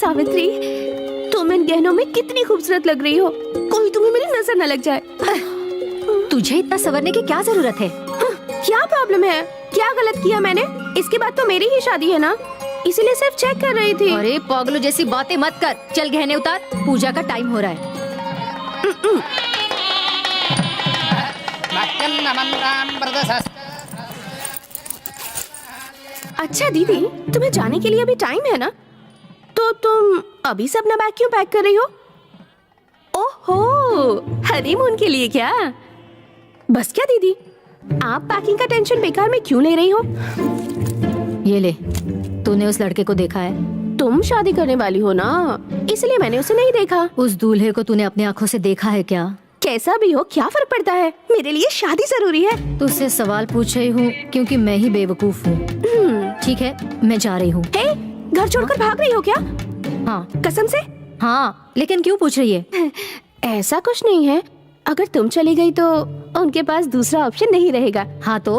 सावित्री, तुम इन गहनों में कितनी खूबसूरत लग रही हो, कोई तुम्हें मेरी नजर न लग जाए। तुझे इतना संवरने की क्या जरूरत है? क्या प्रॉब्लम है? क्या गलत किया मैंने? इसके बाद तो मेरी ही शादी है ना, इसीलिए सिर्फ चेक कर रही थी। अरे पागलों जैसी बातें मत कर, चल गहने उतार, पूजा का टाइम हो रहा है। अच्छा दीदी, तुम्हें जाने के लिए अभी टाइम है ना, तो तुम अभी से अपना बैग क्यों पैक कर रही हो? ओहो, हनीमून के लिए क्या? बस क्या दीदी, आप पैकिंग का टेंशन बेकार में क्यों ले रही हो? ये ले, तूने उस लड़के को देखा है? तुम शादी करने वाली हो ना, इसलिए मैंने उसे नहीं देखा। उस दूल्हे को तूने अपनी आंखों से देखा है क्या? कैसा भी हो, क्या फर्क पड़ता है, मेरे लिए शादी जरूरी है। तुझसे सवाल पूछ रही हूँ क्योंकि मैं ही बेवकूफ हूँ। ठीक है, मैं जा रही हूँ। हे, घर छोड़कर भाग रही हो क्या? हाँ। कसम से? हाँ, लेकिन क्यों पूछ रही है? ऐसा कुछ नहीं है, अगर तुम चली गई तो उनके पास दूसरा ऑप्शन नहीं रहेगा। हाँ तो?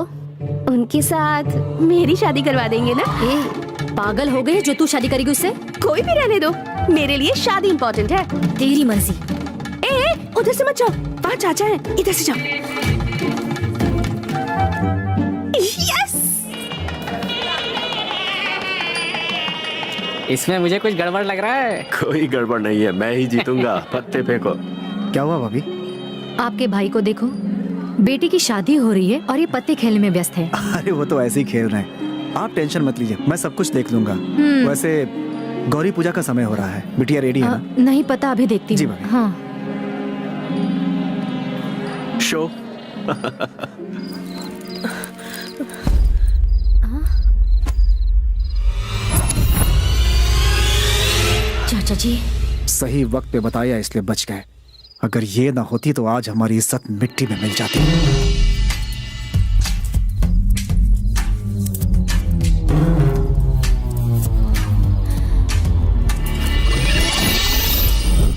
उनके साथ मेरी शादी करवा देंगे ना। पागल हो गई जो तू शादी करेगी उससे? कोई भी रहने दो, मेरे लिए शादी इम्पोर्टेंट है। तेरी मर्जी। उधर से मत जाओ, वहाँ चाचा है, इधर से जाओ। यस! इसमें मुझे कुछ गड़बड़ लग रहा है। कोई गड़बड़ नहीं है, मैं ही जीतूंगा। पत्ते फेंको। क्या हुआ भाभी? आपके भाई को देखो, बेटी की शादी हो रही है और ये पत्ते खेलने में व्यस्त है। अरे वो तो ऐसे ही खेल रहे हैं, आप टेंशन मत लीजिए, मैं सब कुछ देख लूंगा। वैसे गौरी पूजा का समय हो रहा है, बिटिया रेडी है ना? नहीं पता, अभी देखती जी हूँ। भाभी। हाँ। शो। चाचा जी, सही वक्त पे बताया इसलिए बच गए, अगर ये ना होती तो आज हमारी इज्जत मिट्टी में मिल जाती।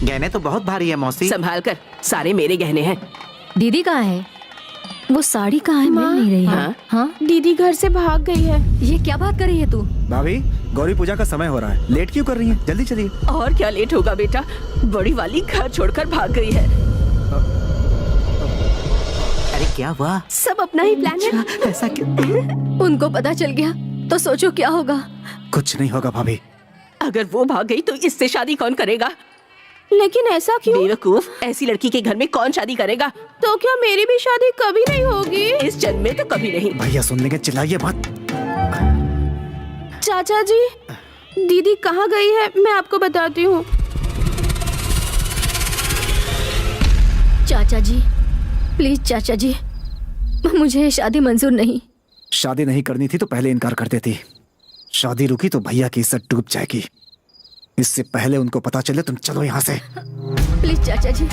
गहने तो बहुत भारी है मौसी। संभाल कर, सारे मेरे गहने हैं। दीदी कहाँ है? वो साड़ी कहाँ है? मिल नहीं रही है। हाँ? हाँ? दीदी घर से भाग गई है। ये क्या बात कर रही है तू? भाभी, गौरी पूजा का समय हो रहा है, लेट क्यों कर रही हैं? जल्दी चलिए। और क्या लेट होगा बेटा, बड़ी वाली घर छोड़कर भाग गई है। अरे क्या हुआ? सब अपना ही प्लान है। ऐसा क्यों? उनको पता चल गया तो सोचो क्या होगा। कुछ नहीं होगा भाभी। अगर वो भाग गई तो इससे शादी कौन करेगा? लेकिन ऐसा क्यों? बेवकूफ, ऐसी लड़की के घर में कौन शादी करेगा? तो क्या मेरी भी शादी कभी नहीं होगी? इस जन्म में तो कभी नहीं। भैया सुन लेंगे, चिल्लाइए मत। चाचा जी, दीदी कहाँ गई है मैं आपको बताती हूँ। चाचा जी, प्लीज चाचा जी, मुझे शादी मंजूर नहीं। शादी नहीं करनी थी तो पहले इनकार कर देती, शादी रुकी तो भैया की इज्जत डूब जाएगी। इससे पहले उनको पता चले, तुम चलो यहाँ से। प्लीज चाचा जी,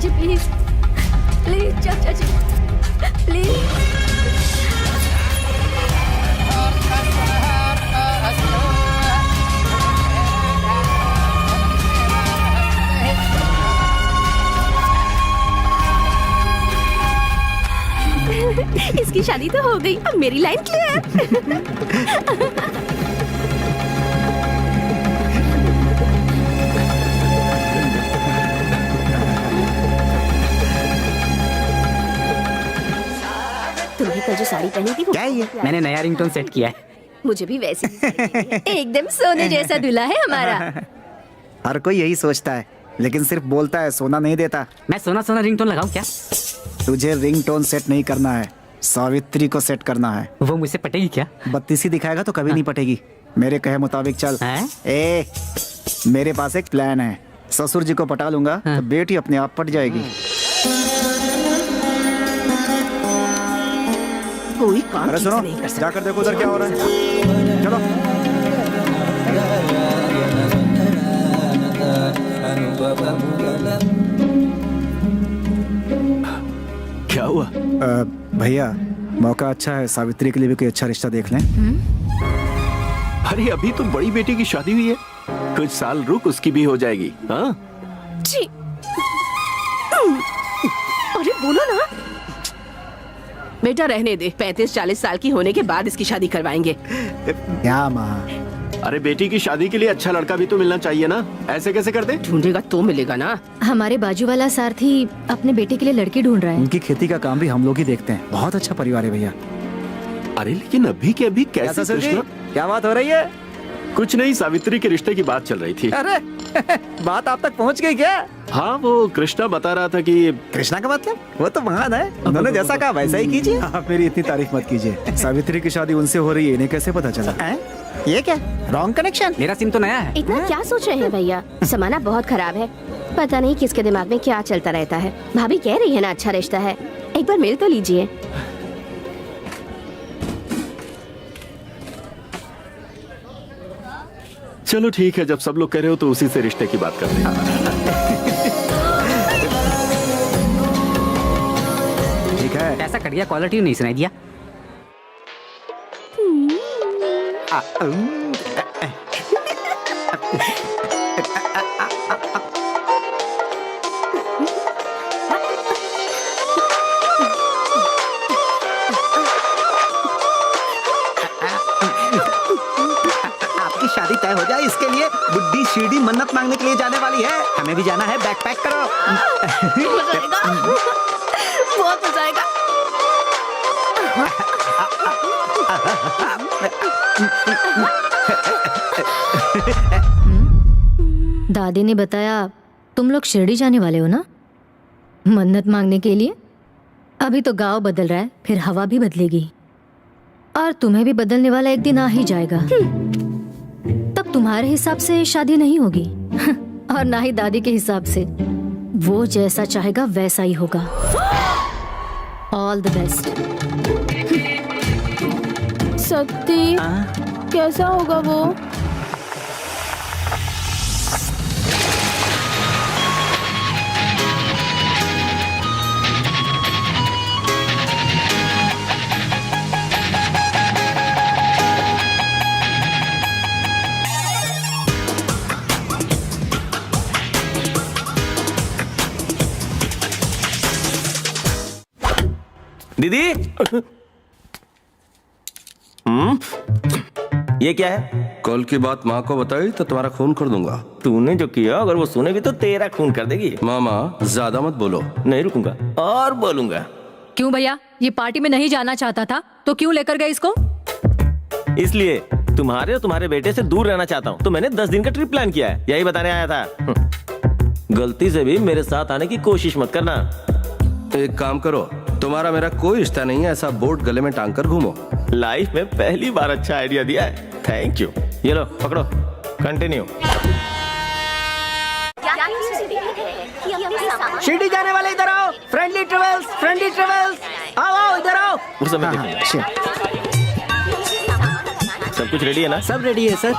प्लीज प्लीज चाचा जी, प्लीज। इसकी शादी तो हो गई, अब मेरी लाइन क्लियर। तुम्हें कल जो साड़ी पहनी थी वो क्या है ये? मैंने नया रिंगटोन सेट किया है। मुझे भी वैसी एकदम सोने जैसा दूल्हा है हमारा। हर कोई यही सोचता है, लेकिन सिर्फ बोलता है, सोना नहीं देता। मैं सोना सोना रिंगटोन लगाऊं क्या? तुझे रिंगटोन सेट नहीं करना है, सावित्री को सेट करना है। वो मुझसे पटेगी क्या? बत्तीसी दिखाएगा तो कभी नहीं पटेगी। मेरे कहे मुताबिक चल। हैं? मेरे पास एक प्लान है, ससुर जी को पटा लूंगा तो बेटी अपने आप पट जाएगी। कोई काम अरे ठीक सुनो, से नहीं कर सकता। जाकर देखो उधर क्या हो रहा है। चलो। क्या हुआ? भैया, मौका अच्छा है, सावित्री के लिए भी कोई अच्छा रिश्ता देख लें। अरे अभी तो बड़ी बेटी की शादी हुई है, कुछ साल रुक, उसकी भी हो जाएगी। हाँ? जी। अरे बोलो ना बेटा, रहने दे, 35-40 साल की होने के बाद इसकी शादी करवाएंगे। क्या माँ, अरे बेटी की शादी के लिए अच्छा लड़का भी तो मिलना चाहिए ना, ऐसे कैसे कर दे? ढूंढेगा तो मिलेगा ना। हमारे बाजू वाला सारथी अपने बेटे के लिए लड़की ढूंढ रहा है। उनकी खेती का काम भी हम लोग ही देखते हैं। बहुत अच्छा परिवार है भैया। अरे लेकिन अभी के अभी कैसे कृष्णा? क्या बात हो रही है? कुछ नहीं, सावित्री के रिश्ते की बात चल रही थी। अरे बात आप तक पहुंच गई क्या? हाँ, वो कृष्णा बता रहा था कि कृष्णा का मतलब वो तो महान है, उन्होंने जैसा कहा वैसा ही कीजिए। आप मेरी इतनी तारीफ मत कीजिए। सावित्री की शादी उनसे हो रही है, इन्हें कैसे पता चला? ये क्या रॉन्ग कनेक्शन? मेरा सिम तो नया है। इतना क्या सोच रहे हैं भैया? जमाना बहुत खराब है, पता नहीं किसके दिमाग में क्या चलता रहता है। भाभी कह रही है ना अच्छा रिश्ता है, एक बार मिल तो लीजिए। चलो ठीक है, जब सब लोग कह रहे हो तो उसी से रिश्ते की बात करते हैं। ठीक है। ऐसा कट गया, क्वालिटी नहीं सुनाई दिया। आपकी शादी तय हो जाए इसके लिए बुड्ढी सीढ़ी मन्नत मांगने के लिए जाने वाली है। हमें भी जाना है, बैग पैक करो। बहुत मजा आएगा। दादी ने बताया तुम लोग शिरडी जाने वाले हो ना, मन्नत मांगने के लिए। अभी तो गांव बदल रहा है, फिर हवा भी बदलेगी और तुम्हें भी बदलने वाला एक दिन आ ही जाएगा। तब तुम्हारे हिसाब से शादी नहीं होगी और ना ही दादी के हिसाब से। वो जैसा चाहेगा वैसा ही होगा। All the best. सत्ती कैसा होगा वो? दीदी ये क्या है? कल की बात माँ को बताई तो तुम्हारा खून कर दूंगा। तूने जो किया अगर वो सुनेगी तो तेरा खून कर देगी। मामा ज्यादा मत बोलो। नहीं रुकूंगा और बोलूंगा। क्यों भैया, ये पार्टी में नहीं जाना चाहता था तो क्यों लेकर गए इसको? इसलिए तुम्हारे और तुम्हारे बेटे से दूर रहना चाहता हूँ, तो मैंने 10 दिन का ट्रिप प्लान किया है, यही बताने आया था। गलती से भी मेरे साथ आने की कोशिश मत करना। एक काम करो, तुम्हारा मेरा कोई रिश्ता नहीं है, ऐसा बोर्ड गले में टांग कर घूमो। लाइफ में पहली बार अच्छा आइडिया दिया है, थैंक यू। ये लो पकड़ो, कंटिन्यू। शिरडी जाने वाले इधर आओ। फ्रेंडली ट्रेवल्स, फ्रेंडली ट्रेवल्स, आओ आओ इधर आओ। उस समय देखिए। सब कुछ रेडी है ना? सब रेडी है सर।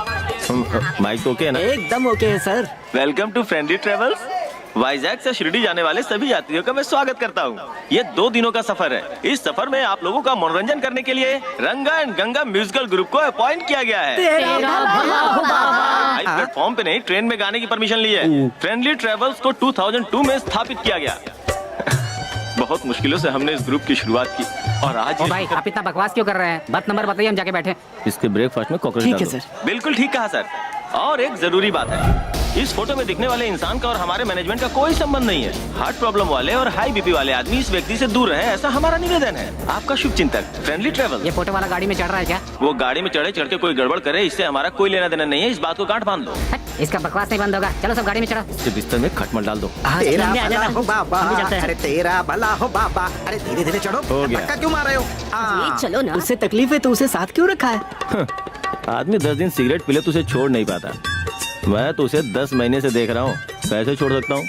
माइक तो ओके है ना? एकदम ओके है sir. Welcome to friendly travels. Vizag से शिरडी जाने वाले सभी यात्रियों का मैं स्वागत करता हूँ। ये 2 दिनों का सफर है। इस सफर में आप लोगों का मनोरंजन करने के लिए रंगा एंड गंगा म्यूजिकल ग्रुप को अपॉइंट किया गया है। प्लेटफॉर्म पे नहीं, ट्रेन में गाने की परमिशन ली है। फ्रेंडली ट्रेवल्स को 2002 में स्थापित किया गया। बहुत मुश्किलों से हमने इस ग्रुप की शुरुआत की और आज ओ भाई, आप इतना बकवास क्यों कर रहे हैं? बस नंबर बताइए, हम जाके बैठे। इसके ब्रेकफास्ट में कॉकरोच ठीक है डाल दो। सर। बिल्कुल ठीक कहा सर। और एक जरूरी बात है, इस फोटो में दिखने वाले इंसान का और हमारे मैनेजमेंट का कोई संबंध नहीं है। हार्ट प्रॉब्लम वाले और हाई बीपी वाले आदमी इस व्यक्ति से दूर रहे, ऐसा हमारा निवेदन है। आपका शुभ चिंतक फ्रेंडली ट्रेवल। ये फोटो वाला गाड़ी में चढ़ रहा है क्या? वो गाड़ी में चढ़े चढ़ के कोई गड़बड़ करे, इससे हमारा कोई लेना देना नहीं है। इस बात को गांठ बांध दो। इसका बकवास नहीं बंद होगा। चलो सब गाड़ी में चढ़ो। इसके बिस्तर में खटमल डाल दो। तेरा भला हो बाबा, अरे तेरा भला हो बाबा। अरे धीरे धीरे चढ़ो। हो गया। धक्का क्यों मार रहे हो? ये चलो ना। उससे तकलीफ है तो उसे साथ क्यों रखा है? आदमी 10 दिन सिगरेट पी ले तो उसे छोड़ नहीं पाता। मैं तो उसे 10 महीने से देख रहा हूँ, कैसे छोड़ सकता हूँ?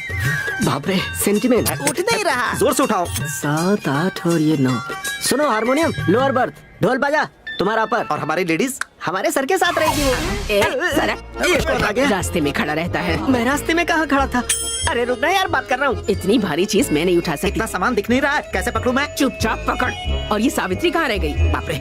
बाप रे, सेंटिमेंट उठ नहीं रहा। जोर से उठाओ। 7, 8 और ये 9। सुनो, हारमोनियम लोअर बर्थ, ढोल बाजा तुम्हारा पर। और हमारी लेडीज हमारे सर के साथ रहेगी वो। ये कौन आ गया? रास्ते में खड़ा रहता है। मैं रास्ते में कहाँ खड़ा था? अरे रुकना यार, बात कर रहा हूँ। इतनी भारी चीज मैं नहीं उठा सकती। इतना सामान दिख नहीं रहा है, कैसे पकड़ूं मैं? चुपचाप पकड़। और ये सावित्री कहाँ रह गई? बाप रे।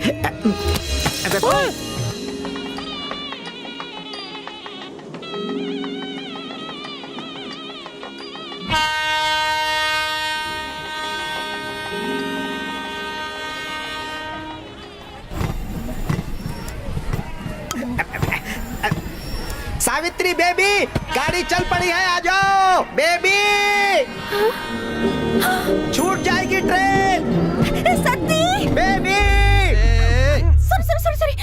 बेबी बेबी गाड़ी चल पड़ी है, आ जाओ बेबी। छूट जाएगी ट्रेन। सत्ती baby sorry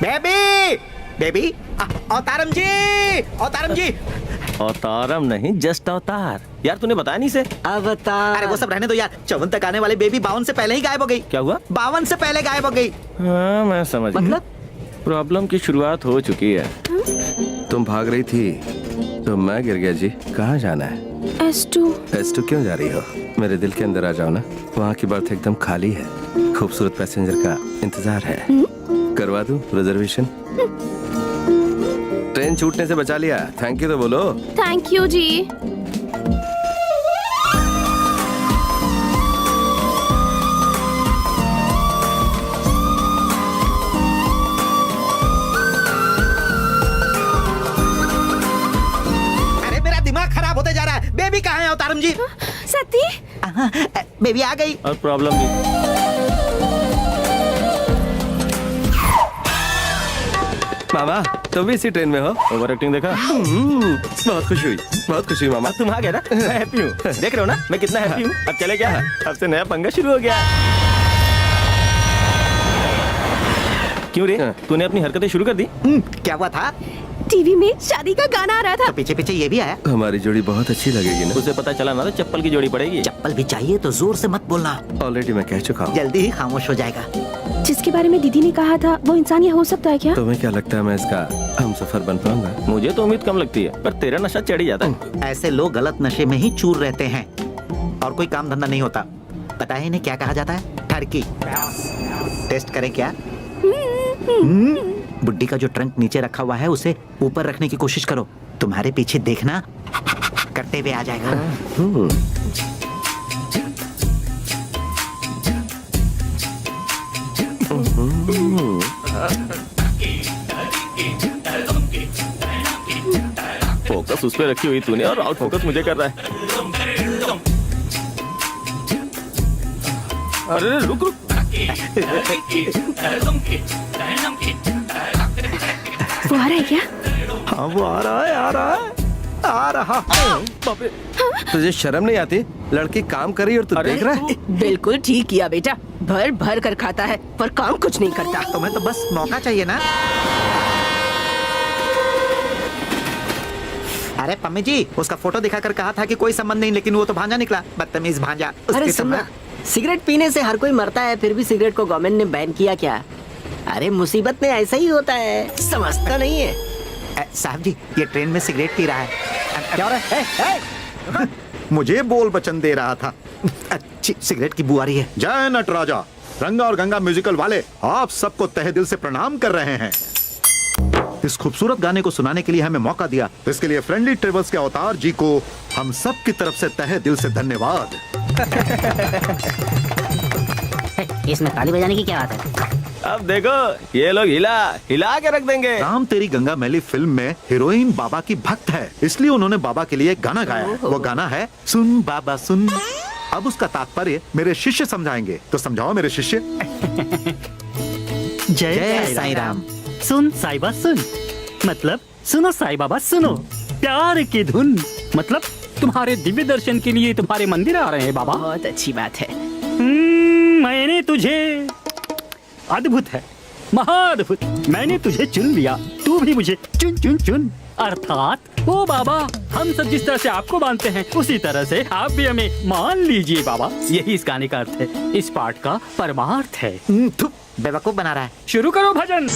baby baby Avataram ji, Avataram ji. Avataram नहीं, जस्ट अवतार। यार तूने बताया नहीं से। अवतार। अरे वो सब रहने दो यार, 54 तक आने वाली बेबी 52 से पहले ही गायब हो गई। क्या हुआ? 52 से पहले गायब हो गई। हाँ मैं समझ गया। मतलब? प्रॉब्लम की शुरुआत हो चुकी है। तुम भाग रही थी तो मैं गिर गया जी। कहाँ जाना है? S2 क्यों जा रही हो? मेरे दिल के अंदर आ जाओ ना। वहाँ की बर्थ एकदम खाली है, खूबसूरत पैसेंजर का इंतजार है। करवा दूं रिजर्वेशन? ट्रेन छूटने से बचा लिया। थैंक यू तो बोलो। थैंक यू जी। अरे मेरा दिमाग खराब होते जा रहा है। बेबी कहाँ है अवतारम जी? सत्ती बेबी आ गई। और प्रॉब्लम भी। मामा तुम भी इसी ट्रेन में हो? ओवर एक्टिंग देखा? बहुत खुशी हुई मामा। तुम आ गए ना, मैं हैप्पी हूँ। देख रहे हो ना मैं कितना हैप्पी हूँ। अब चले क्या? अब से नया पंगा शुरू हो गया। क्यों रे, तूने अपनी हरकतें शुरू कर दी? क्या हुआ था? टीवी में शादी का गाना आ रहा था। तो पीछे पीछे ये भी आया। हमारी जोड़ी बहुत अच्छी लगेगी ना? उसे पता चला ना तो चप्पल की जोड़ी पड़ेगी। चप्पल भी चाहिए तो जोर से मत बोलना, ऑलरेडी मैं कह चुका हूँ। जल्दी ही खामोश हो जाएगा। जिसके बारे में दीदी ने कहा था वो इंसान ये हो सकता है क्या? तुम्हें क्या लगता है मैं इसका हम सफर बन पाऊंगा? मुझे तो उम्मीद कम लगती है, पर तेरा नशा चढ़ ही जाता है। ऐसे लोग गलत नशे में ही चूर रहते हैं और कोई काम धंधा नहीं होता। पता है इन्हें क्या कहा जाता है? ठरकी। टेस्ट करें क्या? बुड्ढी का जो ट्रंक नीचे रखा हुआ है उसे ऊपर रखने की कोशिश करो। तुम्हारे पीछे देखना करते हुए आ जाएगा। फोकस उस पे रखी हुई तूने और आउट फोकस मुझे कर रहा है। अरे रुक रुक। वो आ रहा है क्या? हाँ वो आ रहा है, आ रहा है, आ रहा है। तुझे शर्म नहीं आती? लड़की काम कर रही और तू देख रहा है? बिल्कुल ठीक किया बेटा, भर भर कर खाता है पर काम कुछ नहीं करता। तुम्हें तो बस मौका चाहिए ना। अरे पम्मी जी, उसका फोटो दिखाकर कहा था कि कोई संबंध नहीं, लेकिन वो तो भांजा निकला। बदतमीज भांजा। अरे उसके सुनना, समय- सिगरेट पीने से हर कोई मरता है, फिर भी सिगरेट को गवर्नमेंट ने बैन किया क्या? अरे मुसीबत में ऐसा ही होता है, समझता नहीं है। साहब जी, ये ट्रेन में सिगरेट पी रहा है। क्या हो रहा है? मुझे बोल वचन दे रहा था। अच्छी सिगरेट की बू आ रही है। जय नटराजा। रंगा और गंगा म्यूजिकल वाले आप सबको तहे दिल से प्रणाम कर रहे हैं। इस खूबसूरत गाने को सुनाने के लिए हमें मौका दिया, तो इसके लिए फ्रेंडली ट्रेवल्स के अवतार जी को हम सब की तरफ से तहे दिल से धन्यवाद। इसमें ताली बजाने की क्या बात है? अब देखो ये लोग हिला हिला के रख देंगे। राम तेरी गंगा मैली फिल्म में हीरोइन बाबा की भक्त है, इसलिए उन्होंने बाबा के लिए एक गाना गाया है। वो गाना है सुन बाबा सुन। अब उसका तात्पर्य मेरे शिष्य समझाएंगे, तो समझाओ मेरे शिष्य। जय साईं राम। सुन साईं बाबा सुन, मतलब सुनो साईं बाबा सुनो, प्यार की धुन, मतलब तुम्हारे दिव्य दर्शन के लिए तुम्हारे मंदिर आ रहे हैं बाबा। बहुत अच्छी बात है। मैंने तुझे, अद्भुत है, महाअद्भुत, मैंने तुझे चुन लिया, तू भी मुझे चुन चुन चुन। अर्थात ओ बाबा, हम सब जिस तरह से आपको मानते हैं उसी तरह से आप भी हमें मान लीजिए बाबा। यही इस गाने का अर्थ है, इस पाठ का परमार्थ है। बेवकूफ बना रहा है। शुरू करो भजन।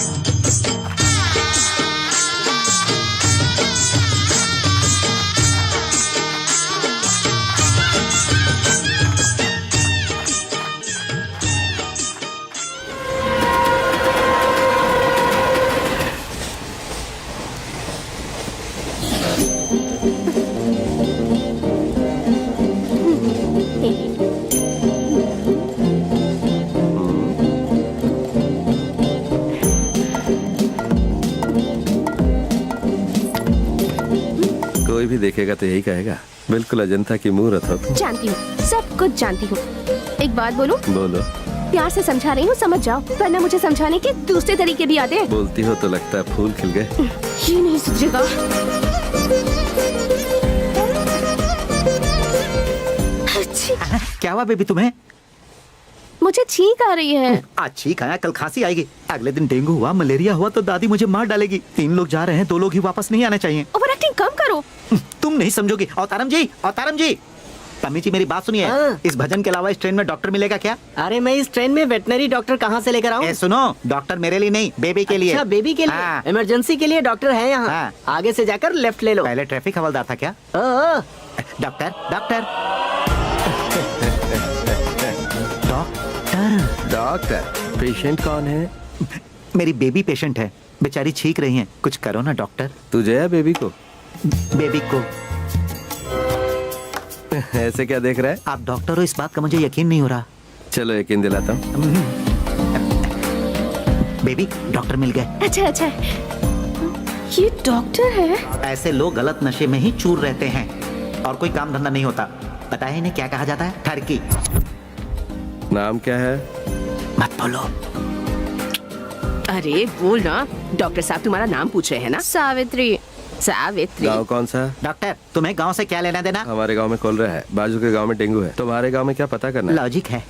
कोई भी देखेगा तो यही कहेगा, बिल्कुल अजंता की मूर्त हो तुम। जानती हूँ, सब कुछ जानती हूँ। एक बात बोलूं? बोलो। प्यार से समझा रही हूँ, समझ जाओ, वरना मुझे समझाने के दूसरे तरीके भी आते हैं। बोलती हो तो लगता है फूल खिल गए। ये नहीं सुझेगा। क्या हुआ बेबी तुम्हें? मुझे छींक आ रही है। आज छींक आया, कल खांसी आएगी, अगले दिन डेंगू हुआ, मलेरिया हुआ तो दादी मुझे मार डालेगी। 3 लोग जा रहे हैं, 2 लोग ही वापस नहीं आने चाहिए। ओवर एक्टिंग कम करो। तुम नहीं समझोगी। अवतारम जी, अवतारम जी, तमी जी मेरी बात सुनिए। हाँ। इस भजन के अलावा इस ट्रेन में डॉक्टर मिलेगा क्या? अरे मैं इस ट्रेन में वेटनरी डॉक्टर कहाँ से लेकर आऊँ? सुनो, डॉक्टर मेरे लिए नहीं, बेबी के लिए। अच्छा, बेबी के लिए। हाँ। इमरजेंसी के लिए डॉक्टर है यहाँ। हाँ। आगे से जाकर लेफ्ट ले लो। पहले ट्रैफिक हवलदार था क्या? ओ, डॉक्टर डॉक्टर डॉक्टर, पेशेंट कौन है? मेरी बेबी पेशेंट है, बेचारी छींक रही हैं, कुछ करो ना डॉक्टर। तुझे या बेबी को? बेबी को। ऐसे क्या देख रहा है? आप डॉक्टर हो, इस बात का मुझे यकीन नहीं हो रहा। चलो यकीन दिलाता हूँ। बेबी, डॉक्टर मिल गए। अच्छा अच्छा, ये डॉक्टर है? ऐसे लोग गलत नशे में ही चूर रहते हैं और कोई काम धंधा नहीं होता। पता है इन्हें क्या कहा जाता है? ठरकी। नाम क्या है? मत बोलो। अरे बोल ना। डॉक्टर साहब तुम्हारा नाम पूछ रहे हैं ना? सावित्री। सावित्री। गाँव कौन सा? डॉक्टर, तुम्हें गांव से क्या लेना देना? हमारे गांव में कॉलरा है, बाजू के गांव में डेंगू है, तुम्हारे गांव में क्या पता करना है? लॉजिक है।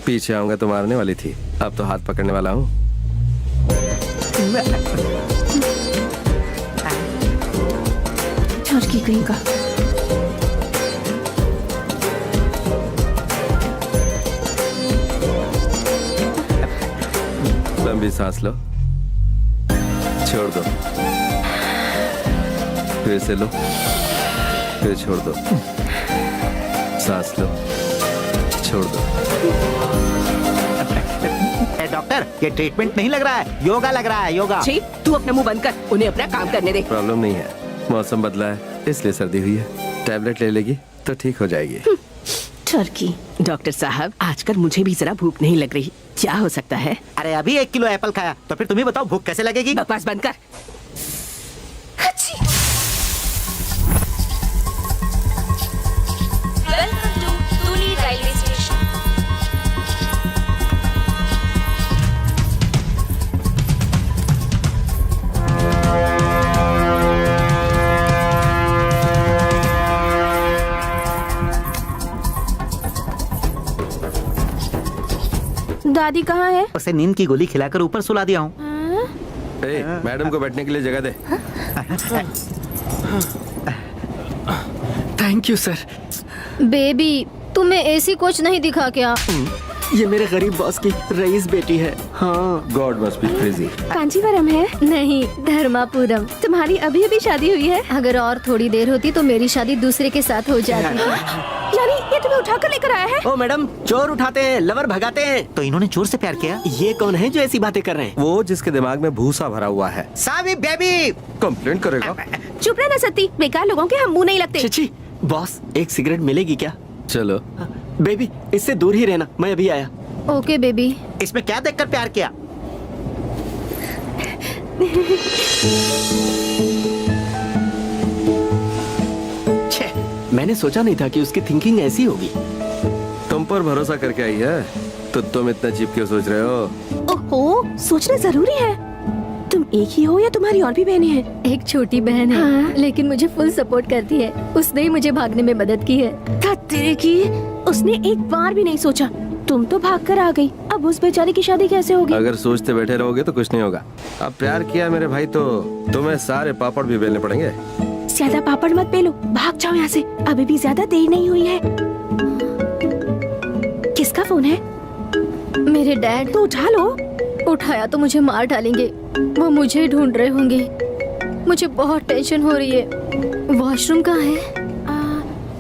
पीछे आऊंगा तो मारने वाली थी, अब तो हाथ पकड़ने वाला हूँ। ठरकी कहीं का। लंबी सांस लो, छोड़ दो, फिर से लो, फिर छोड़ दो, सांस लो, छोड़ दो। डॉक्टर, ये ट्रीटमेंट नहीं लग रहा है, योगा लग रहा है, योगा। छी, तू अपना मुंह बंद कर, उन्हें अपना काम करने दे। प्रॉब्लम नहीं है, मौसम बदला है इसलिए सर्दी हुई है, टैबलेट ले लेगी तो ठीक हो जाएगी। ठरकी। डॉक्टर साहब, आजकल मुझे भी जरा भूख नहीं लग रही, क्या हो सकता है? अरे अभी 1 किलो एप्पल खाया, तो फिर तुम ही बताओ भूख कैसे लगेगी? बकवास बंद कर। Welcome to Tuli Railway Station. दादी कहाँ है? उसे नींद की गोली खिलाकर ऊपर सुला दिया हूँ। मैडम को बैठने के लिए जगह दे। Thank you sir. बेबी, तुम्हें एसी कोच नहीं दिखा क्या? ये मेरे गरीब बॉस की रईस बेटी है। हाँ। God must be crazy. Kanjeevaram है? नहीं, धर्मापुरम। तुम्हारी अभी अभी शादी हुई है? अगर और थोड़ी देर होती तो मेरी शादी दूसरे के साथ हो जाती थी। यानी ये तुम्हें उठाकर लेकर आया है? ओ मैडम, चोर उठाते हैं, लवर भगाते हैं। तो इन्होंने चोर से प्यार किया? ये कौन है जो ऐसी बातें कर रहे हैं? वो जिसके दिमाग में भूसा भरा हुआ है। सावी बेबी। कंप्लेंट करेगा? चुप रहना सत्ती, बेकार लोगों के हम मुंह नहीं लगते। चिची, बॉस एक सिगरेट मिलेगी क्या? चलो। बेबी, इससे दूर ही रहना, मैं अभी आया। Okay baby. इसमें क्या देखकर प्यार किया? छे, मैंने सोचा नहीं था कि उसकी थिंकिंग ऐसी होगी। तुम पर भरोसा करके आई है तो तुम इतना चीप क्यों सोच रहे हो? ओहो, सोचना जरूरी है। तुम एक ही हो या तुम्हारी और भी बहनें हैं? एक छोटी बहन है। हाँ। लेकिन मुझे फुल सपोर्ट करती है, उसने ही मुझे भागने में मदद की है। तेरे की, उसने एक बार भी नहीं सोचा। तुम तो भाग कर आ गई, अब उस बेचारी की शादी कैसे होगी? अगर सोचते बैठे रहोगे तो कुछ नहीं होगा। अब प्यार किया मेरे भाई तो तुम्हें सारे पापड़ भी बेलने पड़ेंगे। ज्यादा पापड़ मत बेलो, भाग जाओ यहाँ से, अभी भी ज्यादा देर नहीं हुई है। किसका फोन है? मेरे डैड। तो उठा लो। उठाया तो मुझे मार डालेंगे, वो मुझे ढूंढ रहे होंगे। मुझे बहुत टेंशन हो रही है। वॉशरूम कहाँ है?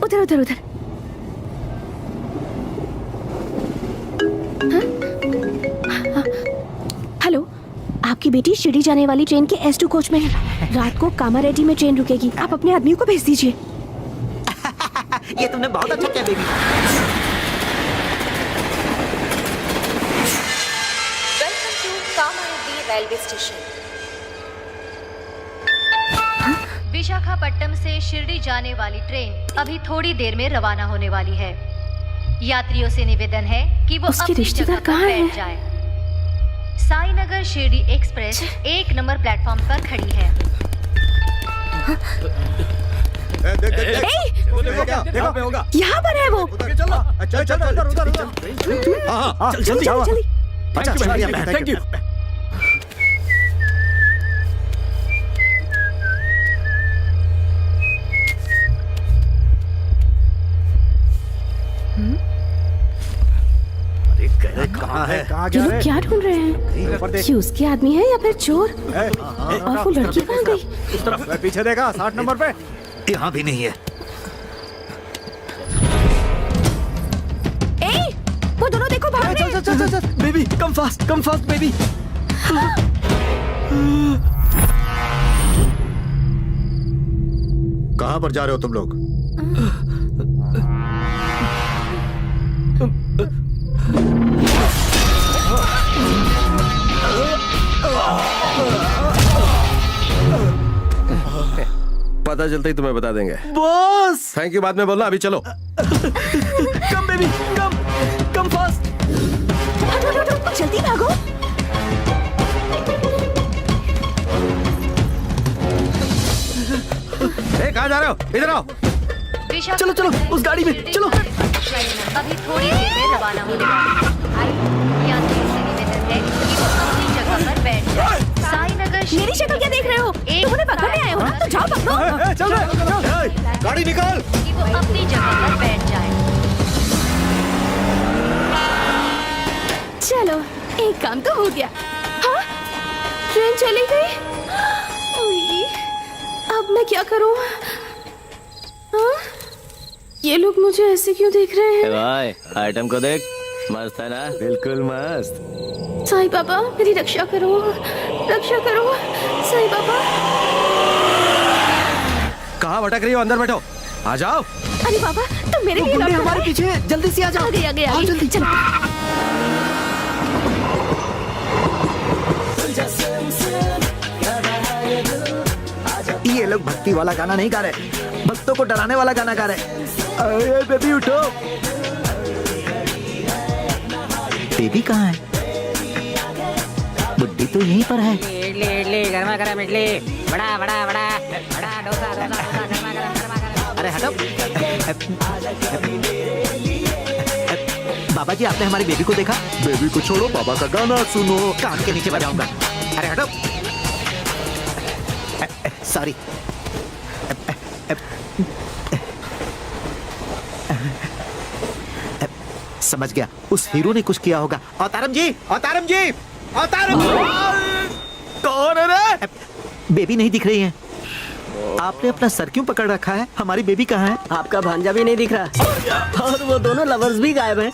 उधर उधर उधर। हेलो, आपकी बेटी शिरडी जाने वाली ट्रेन के S2 कोच में है। रात को कामारेड्डी में ट्रेन रुकेगी, आप अपने आदमी को भेज दीजिए। ये तुमने बहुत अच्छा किया baby. Welcome to Kamareddy Railway Station. Visakhapatnam से शिरडी जाने वाली ट्रेन अभी थोड़ी देर में रवाना होने वाली है। यात्रियों से निवेदन है कि वो उसके अपनी रिश्तेदार जगह पर कहाँ हैं? बैठ जाएं। Sainagar Shirdi express 1 number platform पर खड़ी है। यहाँ पर है वो। जल्दी जल्दी। Thank you. कहाँ है? कहाँ ये लोग क्या ढूंढ रहे हैं? ये उसके आदमी है या फिर चोर? और वो लड़की कहाँ गई? पीछे देखा 60 नंबर पे। यहाँ भी नहीं है। ए, वो दोनों देखो भाग रहे हैं। चल बेबी, कम फास्ट बेबी। कहाँ पर जा रहे हो तुम लोग? पता चलते ही तुम्हें बता देंगे। बॉस थैंक यू बाद में बोलना, अभी चलो। Come baby, come fast. जल्दी भागो। कहाँ जा रहे हो? इधर आओ। चलो उस गाड़ी में चलो। अभी थोड़ी देर में रवाना होने वाली है। यात्रियों से निवेदन है कि वो अपनी जगह पर बैठ जाएं। साईनगर मेरी शक्ल क्या देख रहे हो? तुम उन्हें पकड़ने आए हो ना? तो जाओ पकड़ो। चल गाड़ी निकाल। कि वो अपनी जगह पर बैठ जाए। चलो, एक काम तो हो गया। हाँ, ट्रेन चली गई। उई, अब मैं क्या करूं? हाँ? ये लोग मुझे ऐसे क्यों देख रहे हैं? भाई आइटम को देख, मस्त है ना? बिल्कुल मस्त। साईं बाबा मेरी रक्षा करो, साईं बाबा। कहाँ भटक रही हो? अंदर बैठो, आ जाओ। अरे बाबा, तुम मेरे लिए लौट हमारे पीछे है, जल्दी से आ जाओ। आगे जल्दी चलो। ये लोग भक्ति वाला गाना नहीं गा रहे, भक्तों को डराने वाला गाना गा रहे। अरे बेबी उठो। बेबी कहाँ है? बुड्ढी तो यहीं पर है। इडली गर्मा गर्म इडली, बड़ा डोसा गर्मा गर्म। अरे हटो। बाबा जी, आपने हमारी बेबी को देखा? बेबी को छोड़ो, बाबा का गाना सुनो। कान के नीचे बजाऊंगा। अरे हटो। सॉरी। समझ गया, उस हीरो ने कुछ किया होगा। अवतारम जी। कौन है रे? बेबी नहीं दिख रही है। आपने अपना सर क्यों पकड़ रखा है? हमारी बेबी कहाँ है? आपका भांजा भी नहीं दिख रहा और वो दोनों लवर्स भी गायब हैं।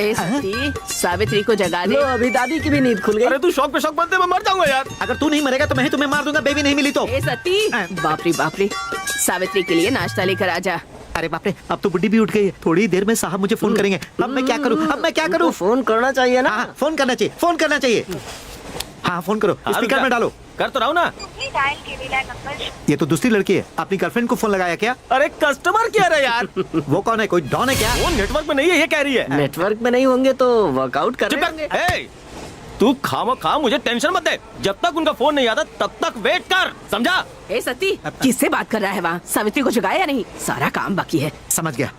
ए सती, सावित्री को जगा दे। लो, अभी दादी की भी नींद खुल गई। अरे तू शौक पे शौक बनते, मैं मर जाऊंगा यार। अगर तू नहीं मरेगा तो मैं ही तुम्हें मार दूंगा। बेबी नहीं मिली तो। ए सती, बाप रे, सावित्री के लिए नाश्ता लेकर आ जा। अरे बाप रे, अब तो बुड्ढी भी उठ गई है। थोड़ी देर में साहब मुझे फोन करेंगे। अब मैं क्या करूं? फोन करना चाहिए ना। फोन करना चाहिए। हाँ, फोन करो, स्पीकर में डालो। कर तो रहा हूँ ना। ये तो दूसरी लड़की है। अपनी गर्लफ्रेंड को फोन लगाया क्या? अरे कस्टमर केयर है यार। वो कौन है? कोई डॉन है क्या? वो नेटवर्क में नहीं है, ये कह रही है। नेटवर्क में नहीं होंगे तो वर्कआउट कर रहे होंगे। ए, तू खामखा मुझे टेंशन मत दे। जब तक उनका फोन नहीं आता तब तक वेट कर, समझा? ए सती, किससे बात कर रहा है वहाँ? सावित्री को जगाया या नहीं? सारा काम बाकी है। समझ गया,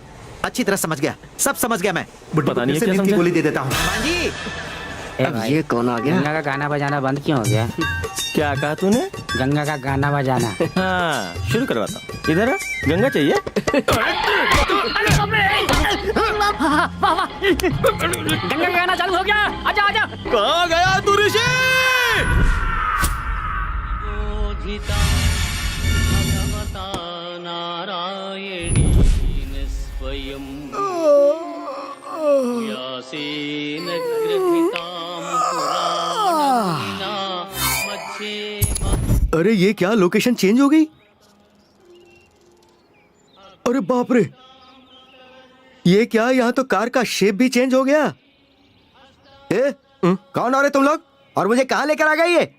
अच्छी तरह समझ गया, सब समझ गया मैं। पता नहीं है क्या नींद की समझा? गोली दे देता हूँ। अब ये कौन आ गया? गंगा का गाना बजाना बंद क्यों हो गया? क्या कहा तूने? गंगा का गाना बजाना। हाँ, शुरू करवाता हूँ। इधर आ, गंगा चाहिए? गंगा का गाना चालू हो गया, आजा। कहाँ गया तू ऋषि? अरे ये क्या, लोकेशन चेंज हो गई? अरे बाप रे, ये क्या, यहाँ तो कार का शेप भी चेंज हो गया। कौन हो रहे तुम लोग और मुझे कहाँ लेकर आ गए? ये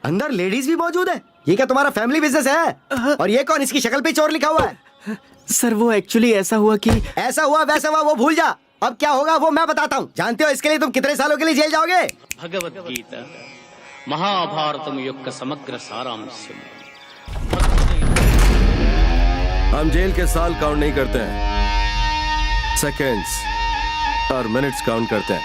अंदर लेडीज भी मौजूद है। ये क्या तुम्हारा फैमिली बिजनेस है? और ये कौन, इसकी शक्ल पे चोर लिखा हुआ है? सर वो एक्चुअली ऐसा हुआ कि ऐसा हुआ वैसा हुआ वो भूल जा, अब क्या होगा वो मैं बताता हूँ। जानते हो इसके लिए तुम कितने सालों के लिए जेल जाओगे? భగవద్గీత మహాభారతం యొక్క సమగ్ర సారాంశం. हम जेल के साल काउंट नहीं करते हैं, सेकंड्स और मिनट्स काउंट करते हैं.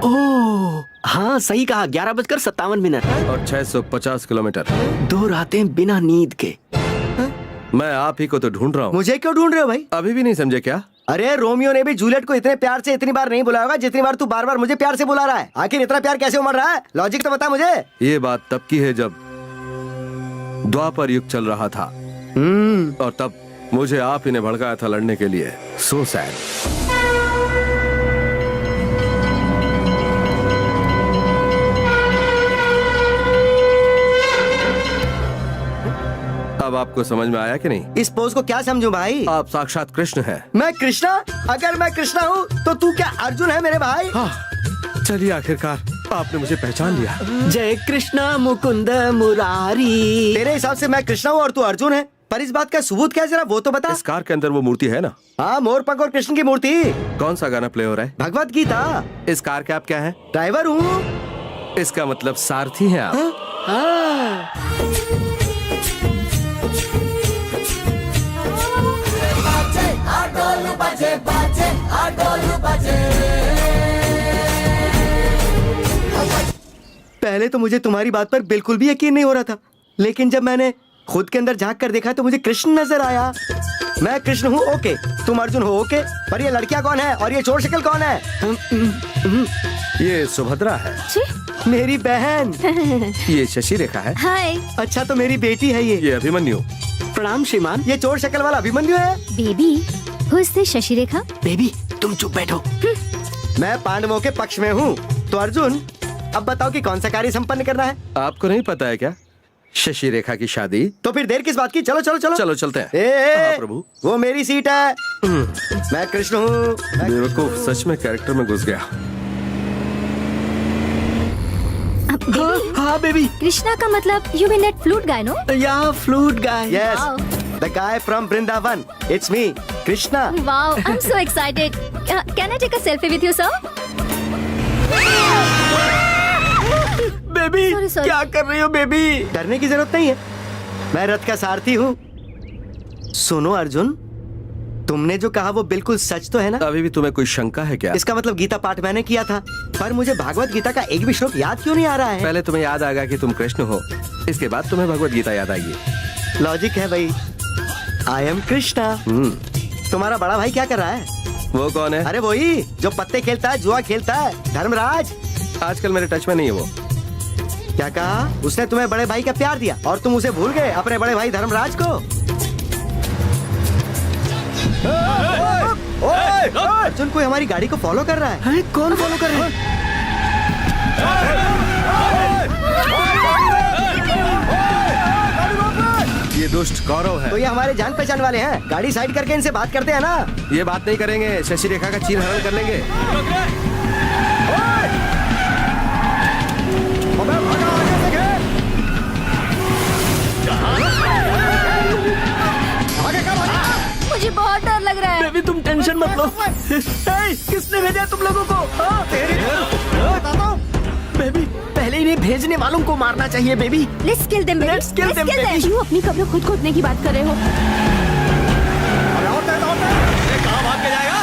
ओह हाँ सही कहा, 11:57 और 650 किलोमीटर. 2 रातें बिना नींद के. मैं आप ही को तो ढूंढ रहा हूँ. मुझे क्यों ढूंढ रहे हो भाई? अभी भी नहीं समझे क्या? अरे रोमियो ने भी जूलियट को इतने प्यार से इतनी बार नहीं बुलाया होगा जितनी बार तू बार बार मुझे प्यार से बुला रहा है. आखिर इतना प्यार कैसे उमड़ रहा है? लॉजिक तो बता मुझे. ये बात तब की है जब द्वापर युग चल रहा था. और तब मुझे आप ही ने भड़काया था लड़ने के लिए. So sad. अब आपको समझ में आया कि नहीं? इस पोज को क्या समझूं भाई? आप साक्षात कृष्ण हैं. मैं कृष्णा? अगर मैं कृष्णा हूँ तो तू क्या अर्जुन है मेरे भाई? चलिए आखिरकार आपने मुझे पहचान लिया. जय कृष्णा मुकुंद मुरारी. तेरे हिसाब से मैं कृष्णा हूँ और तू अर्जुन है, पर इस बात का सबूत क्या है जरा वो तो बता. इस कार के अंदर वो मूर्ति है ना? हाँ, मोर पंख और कृष्ण की मूर्ति. कौन सा गाना प्ले हो रहा है? भगवत गीता. इस कार के आप क्या हैं? ड्राइवर हूँ. इसका मतलब सारथी हैं आप. पहले तो मुझे तुम्हारी बात पर बिल्कुल भी यकीन नहीं हो रहा था, लेकिन जब मैंने खुद के अंदर झांक कर देखा तो मुझे कृष्ण नजर आया. मैं कृष्ण हूँ ओके, तुम अर्जुन हो ओके, पर ये लड़कियां कौन है और ये चोर शक्ल कौन है? ये सुभद्रा है. मेरी बहन. ये शशि रेखा है. हाय. अच्छा तो मेरी बेटी है ये. ये अभिमन्यु. प्रणाम श्रीमान. ये चोर शक्ल वाला अभिमन्यु है. Baby who's this Shashi Rekha? Baby तुम चुप बैठो. मैं पांडवों के पक्ष में हूँ. तो अर्जुन अब बताओ कि कौन सा कार्य संपन्न करना है? आपको नहीं पता है क्या शशि रेखा की शादी? तो फिर देर किस बात की? चलो चलो चलो. चलो चलते हैं. ए, प्रभु वो मेरी सीट है. मैं कृष्ण हूँ. बेवकूफ सच में कैरेक्टर में घुस गया. हाँ बेबी. कृष्णा का मतलब you mean that flute guy no? Yeah flute guy. Yes, the guy from Vrindavan. It's me, Krishna. Wow, I'm so excited. Can I take a selfie with you, sir? Baby Sorry. क्या कर रही हो baby? डरने की जरूरत नहीं है, मैं रथ का सारथी हूँ. सुनो अर्जुन, तुमने जो कहा वो बिल्कुल सच तो है ना? अभी भी तुम्हें कोई शंका है क्या? इसका मतलब गीता पाठ मैंने किया था, पर मुझे भागवत गीता का एक भी श्लोक याद क्यों नहीं आ रहा है? पहले तुम्हें याद आएगा कि तुम कृष्ण हो, इसके बाद तुम्हें भगवत गीता याद आएगी. लॉजिक है भाई. I am Krishna. तुम्हारा बड़ा भाई क्या कर रहा है? वो कौन है? अरे वही जो पत्ते खेलता है, जुआ खेलता है, धर्मराज. आजकल मेरे टच में नहीं है वो. क्या कहा? उसने तुम्हें बड़े भाई का प्यार दिया और तुम उसे भूल गए अपने बड़े भाई धर्मराज को. अर्जुन कोई हमारी गाड़ी को फॉलो कर रहा है. कौन फॉलो कर रहा है? ये दुष्ट कौरव है. तो ये हमारे जान पहचान वाले हैं. गाड़ी साइड करके इनसे बात करते हैं ना. ये बात नहीं करेंगे, शशि रेखा का चीर हरण कर लेंगे. मुझे बहुत डर लग रहा है. बेबी तुम टेंशन मत लो. किसने भेजा तुम लोगों को? बेबी पहले इन्हें भेजने वालों को मारना चाहिए baby. Let's kill them, baby. Let's kill them, baby. क्यों अपनी कब्र खुद खोदने की बात कर रहे हो? कहाँ भाग के जाएगा?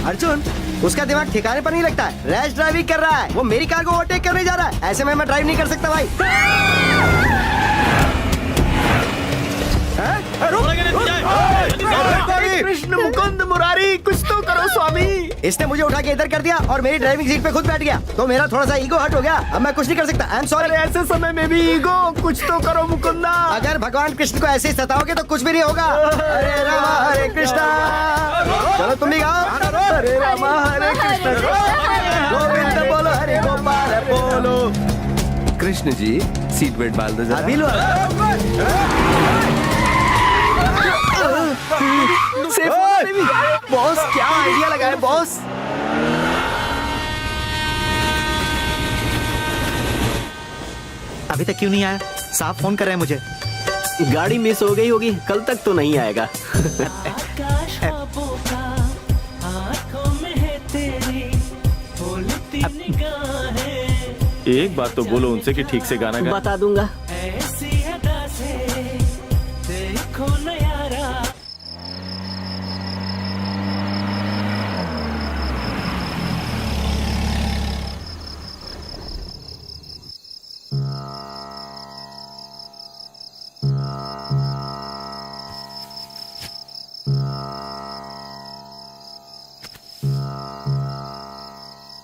अर्जुन उसका दिमाग ठिकाने पर नहीं लगता है. रैश ड्राइविंग कर रहा है. वो मेरी कार को ओवरटेक करने जा रहा है. ऐसे में मैं ड्राइव नहीं कर सकता भाई. कृष्ण मुकुंद मुरारी कुछ तो करो स्वामी. इसने मुझे उठा के इधर कर दिया और मेरी ड्राइविंग सीट पे खुद बैठ गया, तो मेरा थोड़ा सा ईगो हर्ट हो गया. अब मैं कुछ नहीं कर सकता. I am sorry. ऐसे समय में भी ईगो, कुछ तो करो मुकुंदा. अगर भगवान कृष्ण को ऐसे ही सताओगे तो कुछ भी नहीं होगा. हरे रामा हरे कृष्णा. चलो तुम भी गाओ. हरे रामा हरे कृष्णा गोविंद बोलो हरे गोपाल बोलो. कृष्ण जी सीट बेल्ट बांध दो जरा. अभी लो. बॉस क्या आइडिया लगा है बॉस? अभी तक क्यों नहीं आया? साहब फोन कर रहे हैं मुझे। गाड़ी मिस हो गई होगी, कल तक तो नहीं आएगा। एक बात तो बोलो उनसे कि ठीक से गाना गा। बता दूंगा।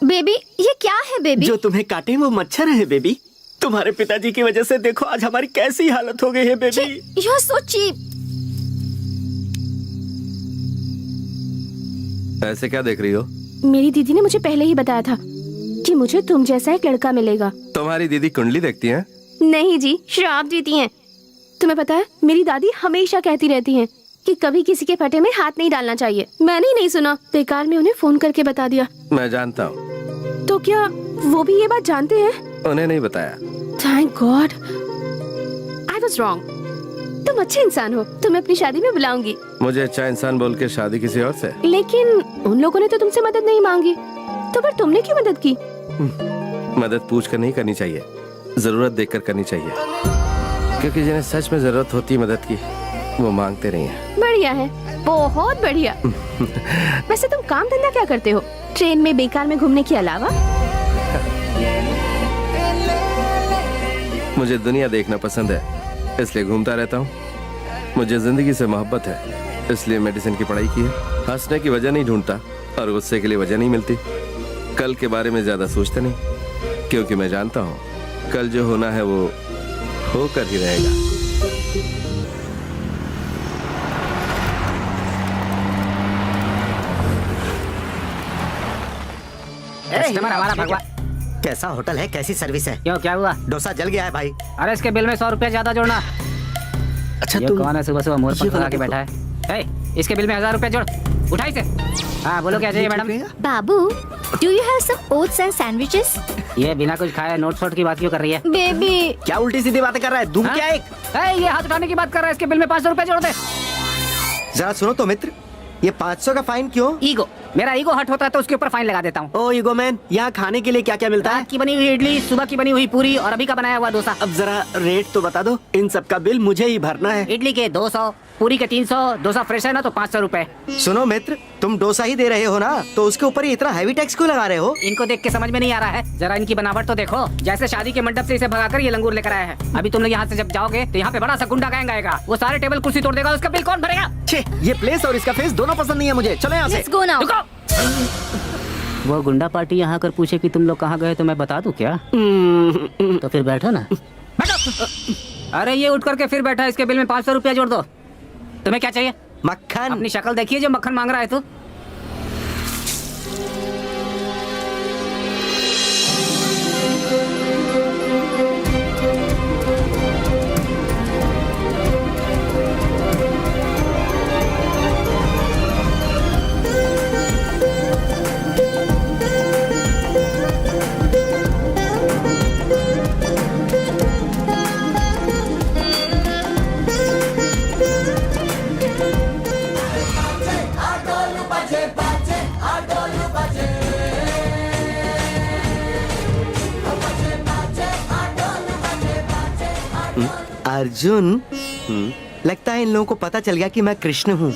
बेबी, ये क्या है बेबी? जो तुम्हें काटे वो मच्छर है बेबी। तुम्हारे पिताजी की वजह से देखो आज हमारी कैसी हालत हो गई है baby. You are so cheap. ऐसे क्या देख रही हो? मेरी दीदी ने मुझे पहले ही बताया था कि मुझे तुम जैसा एक लड़का मिलेगा। तुम्हारी दीदी कुंडली देखती हैं? नहीं जी, श्राप देती हैं। तुम्हें पता है, मेरी दादी हमेशा कहती रहती हैं कि कभी किसी के फटे में हाथ नहीं डालना चाहिए। मैंने ही नहीं सुना, बेकार में उन्हें फोन करके बता दिया। मैं जानता हूँ। तो क्या वो भी ये बात जानते हैं? उन्हें नहीं बताया। Thank God, I was wrong. तुम अच्छे इंसान हो, तुम्हें अपनी शादी में बुलाऊंगी। मुझे अच्छा इंसान बोल के शादी किसी और से? लेकिन उन लोगों ने तो तुमसे मदद नहीं मांगी, तो फिर तुमने क्यों मदद की? मदद पूछ कर नहीं करनी चाहिए, जरूरत देखकर करनी चाहिए, क्योंकि जिन्हें सच में जरूरत होती है मदद की, वो मांगते नहीं है। बढ़िया है, बहुत बढ़िया। वैसे तुम काम धंधा क्या करते हो ट्रेन में बेकार में घूमने के अलावा? मुझे दुनिया देखना पसंद है, इसलिए घूमता रहता हूँ। मुझे जिंदगी से मोहब्बत है, इसलिए मेडिसिन की पढ़ाई की है। हंसने की वजह नहीं ढूंढता और गुस्से के लिए वजह नहीं मिलती। कल के बारे में ज्यादा सोचते नहीं, क्योंकि मैं जानता हूँ कल जो होना है वो होकर ही रहेगा। कस्टमर हमारा भगवान। कैसा होटल है, कैसी सर्विस है? क्यों, क्या हुआ? डोसा जल गया है भाई। अरे इसके बिल में 100 रुपया ज्यादा जोड़ना। अच्छा ये कौन है सुबह सुबह मोर पंख लगा के बैठा है? ए, इसके बिल में 1000 रुपया जोड़, उठा इसे। हाँ बोलो क्या चाहिए मैडम? बाबू, do you have some oats and sandwiches? ये बिना कुछ खाए नोट शोट की बात क्यों कर रही है? बेबी, क्या उल्टी सीधी बातें कर रहा है? दूं क्या एक? ये हाथ उठाने की बात कर रहा है, इसके बिल में 500 रुपया जोड़ दे। जरा सुनो तो मित्र, ये 500 का फाइन क्यों? ईगो, मेरा ईगो हट होता है तो उसके ऊपर फाइन लगा देता हूँ। ओ ईगो मैन, यहाँ खाने के लिए क्या क्या मिलता है? रात की बनी हुई इडली, सुबह की बनी हुई पूरी और अभी का बनाया हुआ डोसा। अब जरा रेट तो बता दो, इन सब का बिल मुझे ही भरना है। इडली के 200, पूरी के 300, डोसा फ्रेश है ना तो 500 रुपए। सुनो मित्र, तुम डोसा ही दे रहे हो ना, तो उसके ऊपर ही इतना हैवी टैक्स क्यों लगा रहे हो? इनको देख के समझ में नहीं आ रहा है, जरा इनकी बनावट तो देखो। जैसे शादी के मंडप से इसे भगाकर ये लंगूर लेकर आया है। अभी तुम लोग यहाँ से जब जाओगे तो यहाँ पे बड़ा सा गुंडा गैंग आएगा, वो सारे टेबल कुर्सी तोड़ देगा, उसका बिल कौन भरेगा? छे, ये प्लेस और इसका फेस दोनों पसंद नहीं है मुझे। चलो यहाँ से। Let's go now. वो गुंडा पार्टी यहाँ आकर पूछे कि तुम लोग कहाँ गए तो मैं बता दूं क्या? तो फिर बैठो ना। बैठो। अरे ये उठ करके फिर बैठा, इसके बिल में 500 रुपया जोड़ दो। तुम्हें क्या चाहिए? मक्खन। अपनी शक्ल देखिए जो मक्खन मांग रहा है तू। अर्जुन, लगता है इन लोगों को पता चल गया कि मैं कृष्ण हूँ,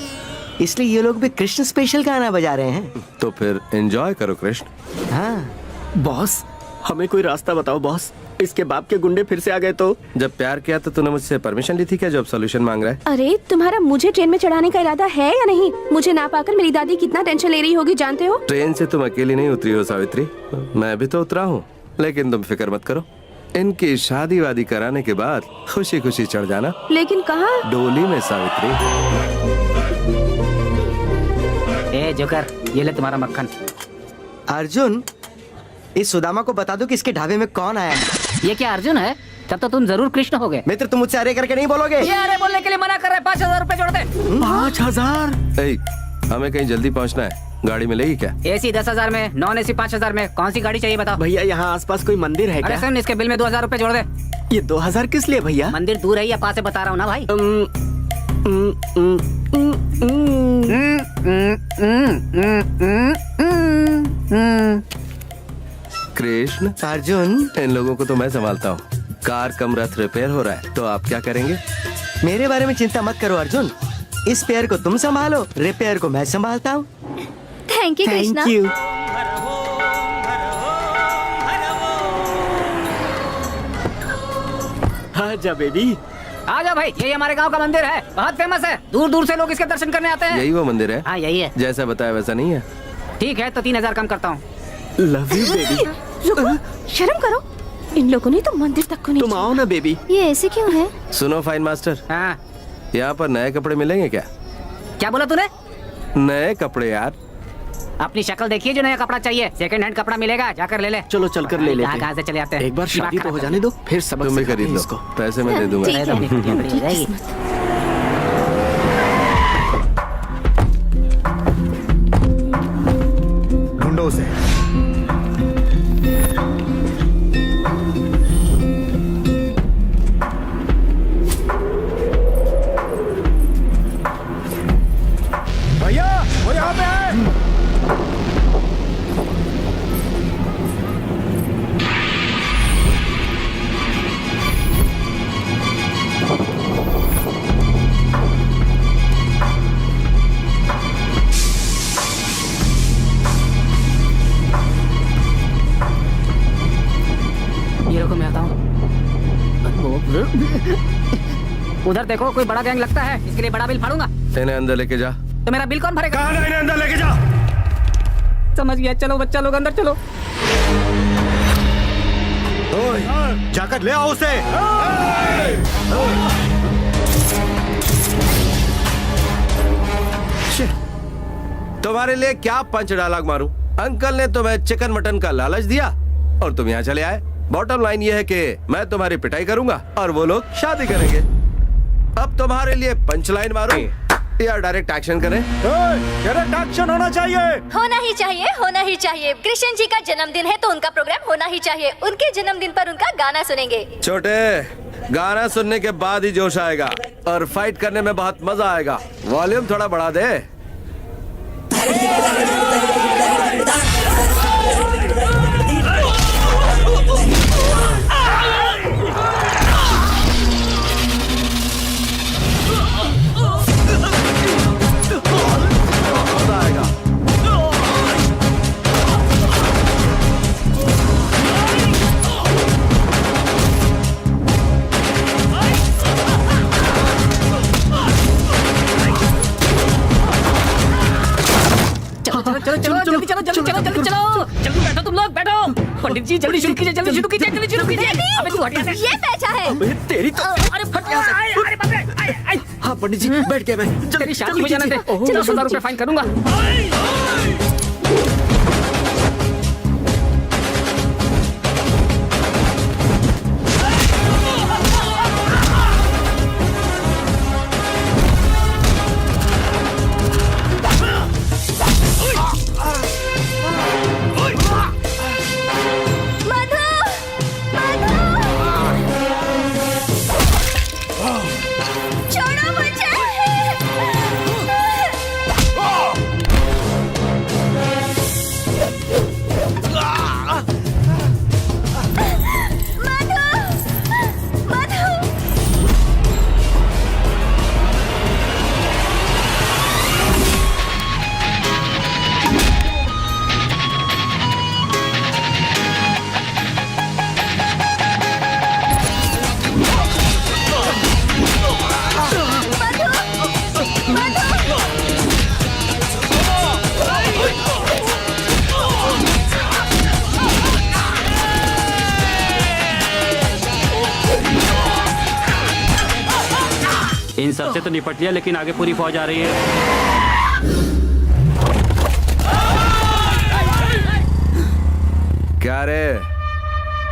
इसलिए ये लोग भी कृष्ण स्पेशल गाना बजा रहे हैं। तो फिर एंजॉय करो कृष्ण। हाँ बॉस, हमें कोई रास्ता बताओ बॉस, इसके बाप के गुंडे फिर से आ गए तो? जब प्यार किया तो तूने मुझसे परमिशन ली थी क्या, जो अब सोल्यूशन मांग रहा है? अरे तुम्हारा मुझे ट्रेन में चढ़ाने का इरादा है या नहीं? मुझे ना पाकर मेरी दादी कितना टेंशन ले रही होगी जानते हो? ट्रेन से तुम अकेली नहीं उतरी हो सावित्री, मैं भी तो उतरा हूँ। लेकिन तुम फिक्र मत करो, इनकी शादी वादी कराने के बाद खुशी खुशी चढ़ जाना। लेकिन कहाँ? डोली में सावित्री। ए जोकर, ये ले तुम्हारा मक्खन। अर्जुन, इस सुदामा को बता दो कि इसके ढाबे में कौन आया है। ये क्या अर्जुन है? तब तो तुम जरूर कृष्ण होगे। मित्र, तुम मुझसे अरे करके नहीं बोलोगे। ये अरे बोलने के लिए मना कर रहे हैं। 5000 रुपए जोड़ दे। 5000? हमें कहीं जल्दी पहुंचना है, गाड़ी मिलेगी क्या? एसी 10,000 में, नॉन एसी 5,000 में, कौन सी गाड़ी चाहिए बताओ? भैया यहाँ आसपास कोई मंदिर है अरे क्या? सुन, इसके बिल में 2,000 रुपए जोड़ दे। ये 2000 किस लिए भैया? मंदिर दूर है या पास से बता रहा हूँ ना भाई। कृष्ण, अर्जुन, इन लोगों को तो मैं संभालता हूँ। कार कम रथ रिपेयर हो रहा है, तो आप क्या करेंगे? मेरे बारे में चिंता मत करो अर्जुन। इस पेयर को तुम संभालो, रिपेयर को मैं संभालता हूँ। Thank you Krishna. Thank you. आजा बेबी। आ जाओ भाई, यही हमारे गांव का मंदिर है, बहुत फेमस है, दूर दूर से लोग इसके दर्शन करने आते हैं। यही वो मंदिर है? हाँ यही है। जैसा बताया वैसा नहीं है। ठीक है तो 3000 कम करता हूँ। Love you baby. रुको, शर्म करो, इन लोगों ने तो मंदिर तक को नहीं। तुम आओ ना बेबी। ये ऐसे क्यों है? सुनो फाइन मास्टर, हाँ यहाँ पर नए कपड़े मिलेंगे क्या? क्या बोला तूने? नए कपड़े यार। अपनी शक्ल देखिए, जो नया कपड़ा चाहिए सेकंड हैंड कपड़ा मिलेगा, जाकर ले ले। चलो चल कर ले लेते हैं। कहाँ से चले आते हैं? एक बार शादी तो हो जाने दो, फिर सबक तुम भी सिखाते खरीद हैं लो, इसको। पैसे मैं दे दूंगा। ठीक है। अपनी कुटिया बड़ी हो जाएगी। ढूंढो उसे। भैया वो यहाँ पे है। ये रुको मैं आता हूँ। उधर देखो, कोई बड़ा गैंग लगता है, इसके लिए बड़ा बिल फाड़ूंगा। इन्हें अंदर लेके जा। तो मेरा बिल कौन भरेगा? कहाँ इन्हें अंदर लेके जा। समझ गया, चलो बच्चा लोग अंदर चलो। ओए, जाकर ले आओ उसे। तुम्हारे लिए क्या पंच डायलॉग मारूं? अंकल ने तुम्हें चिकन मटन का लालच दिया और तुम यहाँ चले आए। बॉटम लाइन ये है कि मैं तुम्हारी पिटाई करूंगा और वो लोग शादी करेंगे। अब तुम्हारे लिए पंच लाइन मारूं या डायरेक्ट एक्शन करें? डायरेक्ट एक्शन होना चाहिए। होना ही चाहिए, होना ही चाहिए। कृष्ण जी का जन्मदिन है तो उनका प्रोग्राम होना ही चाहिए। उनके जन्मदिन पर उनका गाना सुनेंगे। छोटे, गाना सुनने के बाद ही जोश आएगा और फाइट करने में बहुत मजा आएगा। वॉल्यूम थोड़ा बढ़ा दे। मजा आएगा। चलो जल्दी चलो, जल्दी बैठो तुम लोग, बैठो। पंडित जी जल्दी शुरू कीजिए, जल्दी शुरू कीजिए, जल्दी शुरू कीजिए। अबे तू हट यहाँ से। ये पैसा है। अबे तेरी तो। अरे फट यहाँ से। अरे बाप रे। हाँ पंडित जी बैठ गया मैं। तेरी शादी हो जाने दे, चलो 100 रुपए फाइन करूंगा। छोड़ो मुझे। इन सबसे तो निपट लिया, लेकिन आगे पूरी फौज आ रही है। क्या रे,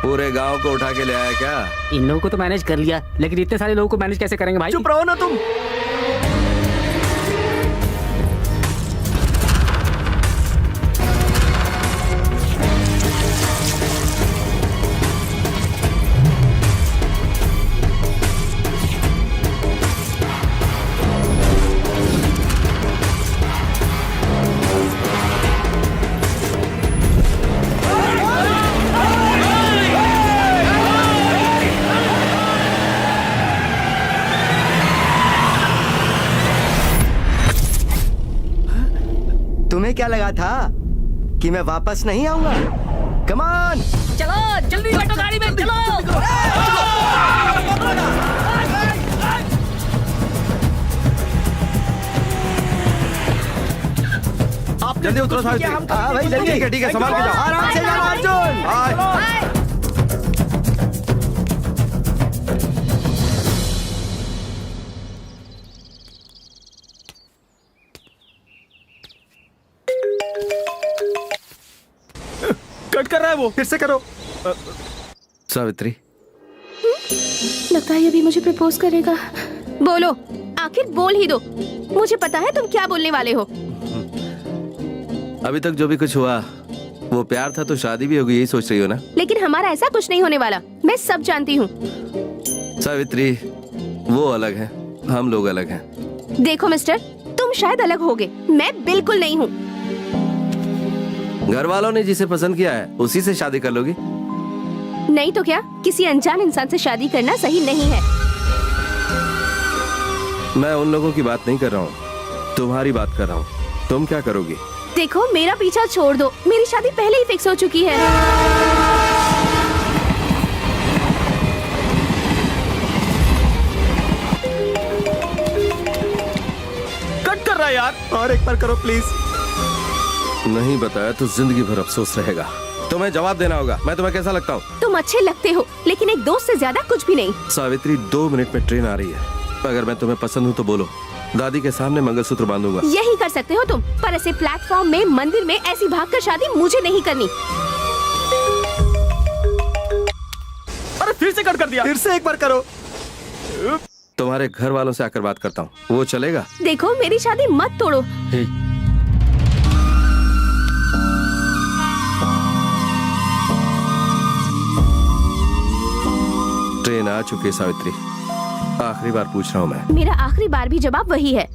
पूरे गांव को उठा के ले आया क्या? इन लोगों को तो मैनेज कर लिया, लेकिन इतने सारे लोगों को मैनेज कैसे करेंगे भाई? चुप रहो ना तुम। तुम्हें क्या लगा था कि मैं वापस नहीं आऊंगा? कम ऑन, चलो जल्दी बैठो गाड़ी में, चलो। आप जल्दी उतरो सावित्री। हाँ भाई जल्दी। ठीक है संभाल के जाओ। आराम से जाओ अर्जुन। कट कर रहा है वो, फिर से करो। सावित्री, लगता है अभी मुझे प्रपोज करेगा। बोलो, आखिर बोल ही दो। मुझे पता है तुम क्या बोलने वाले हो। अभी तक जो भी कुछ हुआ वो प्यार था तो शादी भी होगी, यही सोच रही हो ना? लेकिन हमारा ऐसा कुछ नहीं होने वाला, मैं सब जानती हूँ। सावित्री, वो अलग है, हम लोग अलग हैं। देखो मिस्टर, तुम शायद अलग होगे, मैं बिल्कुल नहीं हूँ। घर वालों ने जिसे पसंद किया है उसी से शादी कर लोगी? नहीं तो क्या, किसी अनजान इंसान से शादी करना सही नहीं है। मैं उन लोगों की बात नहीं कर रहा हूँ, तुम्हारी बात कर रहा हूँ। तुम क्या करोगी? देखो मेरा पीछा छोड़ दो, मेरी शादी पहले ही फिक्स हो चुकी है। कट कर रहा है यार, और एक बार करो प्लीज। नहीं बताया तो जिंदगी भर अफसोस रहेगा। तुम्हें जवाब देना होगा। मैं तुम्हें कैसा लगता हूँ? तुम अच्छे लगते हो, लेकिन एक दोस्त से ज्यादा कुछ भी नहीं। सावित्री, 2 मिनट में ट्रेन आ रही है। अगर मैं तुम्हें पसंद हूँ तो बोलो, दादी के सामने मंगलसूत्र बांधूंगा। यही कर सकते हो तुम, पर ऐसे प्लेटफॉर्म में, मंदिर में ऐसी भागकर शादी मुझे नहीं करनी। अरे फिर से कट कर दिया। फिर से एक बार करो। तुम्हारे घर वालों से आकर बात करता हूँ, वो चलेगा? देखो मेरी शादी मत तोड़ो। ट्रेन आ चुकी है सावित्री, आखिरी बार पूछ रहा हूँ मैं। मेरा आखिरी बार भी जवाब वही है।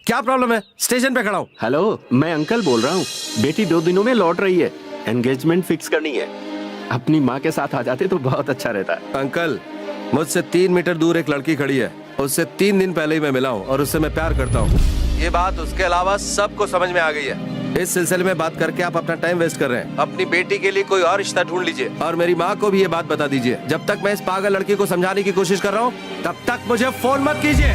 क्या प्रॉब्लम है? स्टेशन पे खड़ा हूँ। हेलो, मैं अंकल बोल रहा हूँ। बेटी 2 दिनों में लौट रही है, एंगेजमेंट फिक्स करनी है। अपनी माँ के साथ आ जाते तो बहुत अच्छा रहता है। अंकल, मुझसे 3 मीटर दूर एक लड़की खड़ी है, उससे 3 दिन पहले ही मैं मिला हूँ और उससे मैं प्यार करता हूँ। ये बात उसके अलावा सबको समझ में आ गई है। इस सिलसिले में बात करके आप अपना टाइम वेस्ट कर रहे हैं। अपनी बेटी के लिए कोई और रिश्ता ढूंढ लीजिए और मेरी माँ को भी ये बात बता दीजिए। जब तक मैं इस पागल लड़की को समझाने की कोशिश कर रहा हूँ तब तक मुझे फोन मत कीजिए।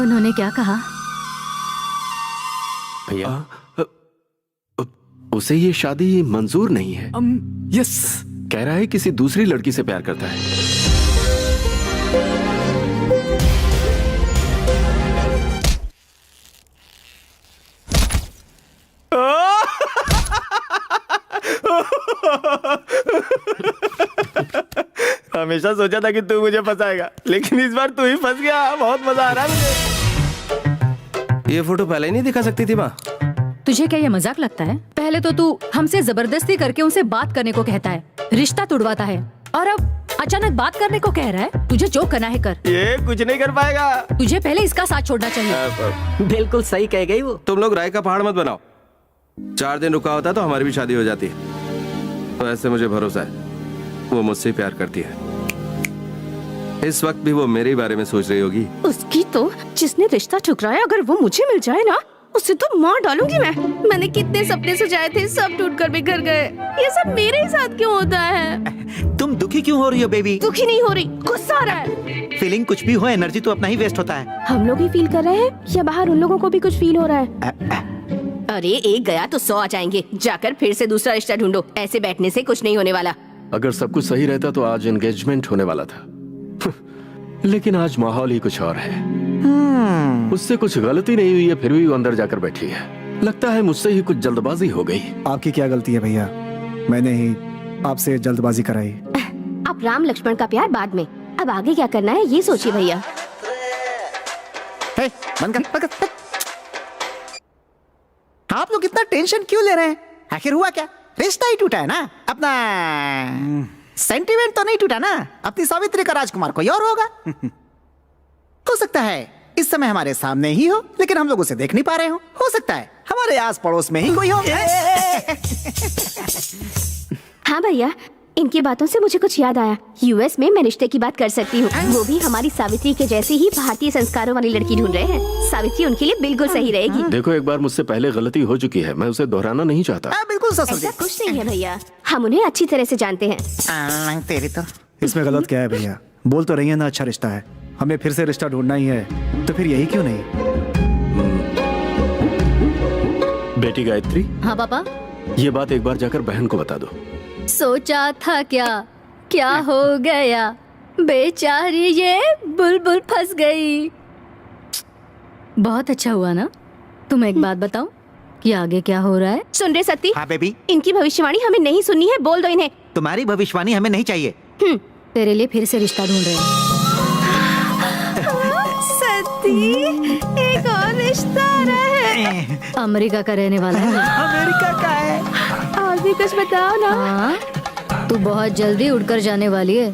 उन्होंने क्या कहा? भैया, उसे ये शादी मंजूर नहीं है। यस, कह रहा है किसी दूसरी लड़की से प्यार करता है। हमेशा सोचा था कि तू मुझे फंसाएगा, लेकिन इस बार तू ही फंस गया। बहुत मजा आ रहा है मुझे। ये फोटो पहले ही नहीं दिखा सकती थी माँ? तुझे क्या ये मजाक लगता है? पहले तो तू हमसे जबरदस्ती करके उनसे बात करने को कहता है, रिश्ता तुड़वाता है, और अब अचानक बात करने को कह रहा है। तुझे जो करना है कर। ये कुछ नहीं कर पाएगा। तुझे पहले इसका साथ छोड़ना चाहिए। बिल्कुल सही कह गई वो। तुम लोग राय का पहाड़ मत बनाओ। 4 दिन रुका होता तो हमारी भी शादी हो जाती। वैसे मुझे भरोसा है वो मुझसे प्यार करती है। इस वक्त भी वो मेरे बारे में सोच रही होगी। उसकी तो, जिसने रिश्ता ठुकराया, अगर वो मुझे मिल जाए ना, उसे तो मार डालूंगी मैं। मैंने कितने सपने सजाए थे, सब टूटकर बिखर गए। ये सब मेरे ही साथ क्यों होता है? तुम दुखी क्यों हो रही हो बेबी? दुखी नहीं हो रही, गुस्सा आ रहा है। फीलिंग कुछ भी हो, एनर्जी तो अपना ही वेस्ट होता है। हम लोग ही फील कर रहे हैं या बाहर उन लोगों को भी कुछ फील हो रहा है? अरे एक गया तो 100 आ जाएंगे। जाकर फिर से दूसरा रिश्ता ढूंढो। ऐसे बैठने से कुछ नहीं होने वाला। अगर सब कुछ सही रहता तो आज एंगेजमेंट होने वाला था। लेकिन आज माहौल ही कुछ और है। उससे कुछ गलती नहीं हुई है, फिर भी वो अंदर जाकर बैठी है। लगता है मुझसे ही कुछ जल्दबाजी हो गई। आपकी क्या गलती है भैया? मैंने ही आपसे जल्दबाजी कराई। अब राम लक्ष्मण का प्यार बाद में, अब आगे क्या करना है ये सोचिए भैया। आप लोग इतना टेंशन क्यों ले रहे हैं? आखिर हुआ क्या? रिश्ता ही टूटा है ना अपना। सेंटिमेंट तो नहीं टूटा ना। अपनी सावित्री का राजकुमार कोई और होगा। हो सकता है इस समय हमारे सामने ही हो, लेकिन हम लोग उसे देख नहीं पा रहे हो सकता है हमारे आस पड़ोस में ही कोई हो। हाँ भैया, इनकी बातों से मुझे कुछ याद आया। यूएस में मैं रिश्ते की बात कर सकती हूँ। वो भी हमारी सावित्री के जैसी ही भारतीय संस्कारों वाली लड़की ढूंढ रहे हैं। सावित्री उनके लिए बिल्कुल सही रहेगी। देखो, एक बार मुझसे पहले गलती हो चुकी है, मैं उसे दोहराना नहीं चाहता। बिल्कुल ससुर जी। ऐसा कुछ नहीं है भैया, हम उन्हें अच्छी तरह से जानते हैं। तेरी तो इसमें गलत क्या है भैया? बोल तो रही है ना अच्छा रिश्ता है, हमें फिर से रिश्ता ढूंढना ही है, तो फिर यही क्यों नहीं? बेटी गायत्री, हाँ पापा। ये बात एक बार जाकर बहन को बता दो। सोचा था क्या हो गया, बेचारी ये बुलबुल फंस गई। बहुत अच्छा हुआ ना। तुम एक बात बताओ कि आगे क्या हो रहा है? सुन रहे सती? हाँ बेबी। इनकी भविष्यवाणी हमें नहीं सुननी है, बोल दो इन्हें। तुम्हारी भविष्यवाणी हमें नहीं चाहिए। तेरे लिए फिर से रिश्ता ढूंढ रहे हैं। सती, एक और रिश्ता आ रहा है। अमेरिका का रहने वाला है। अमेरिका का है। और भी कुछ बताओ ना। हाँ, तू बहुत जल्दी उड़कर जाने वाली है।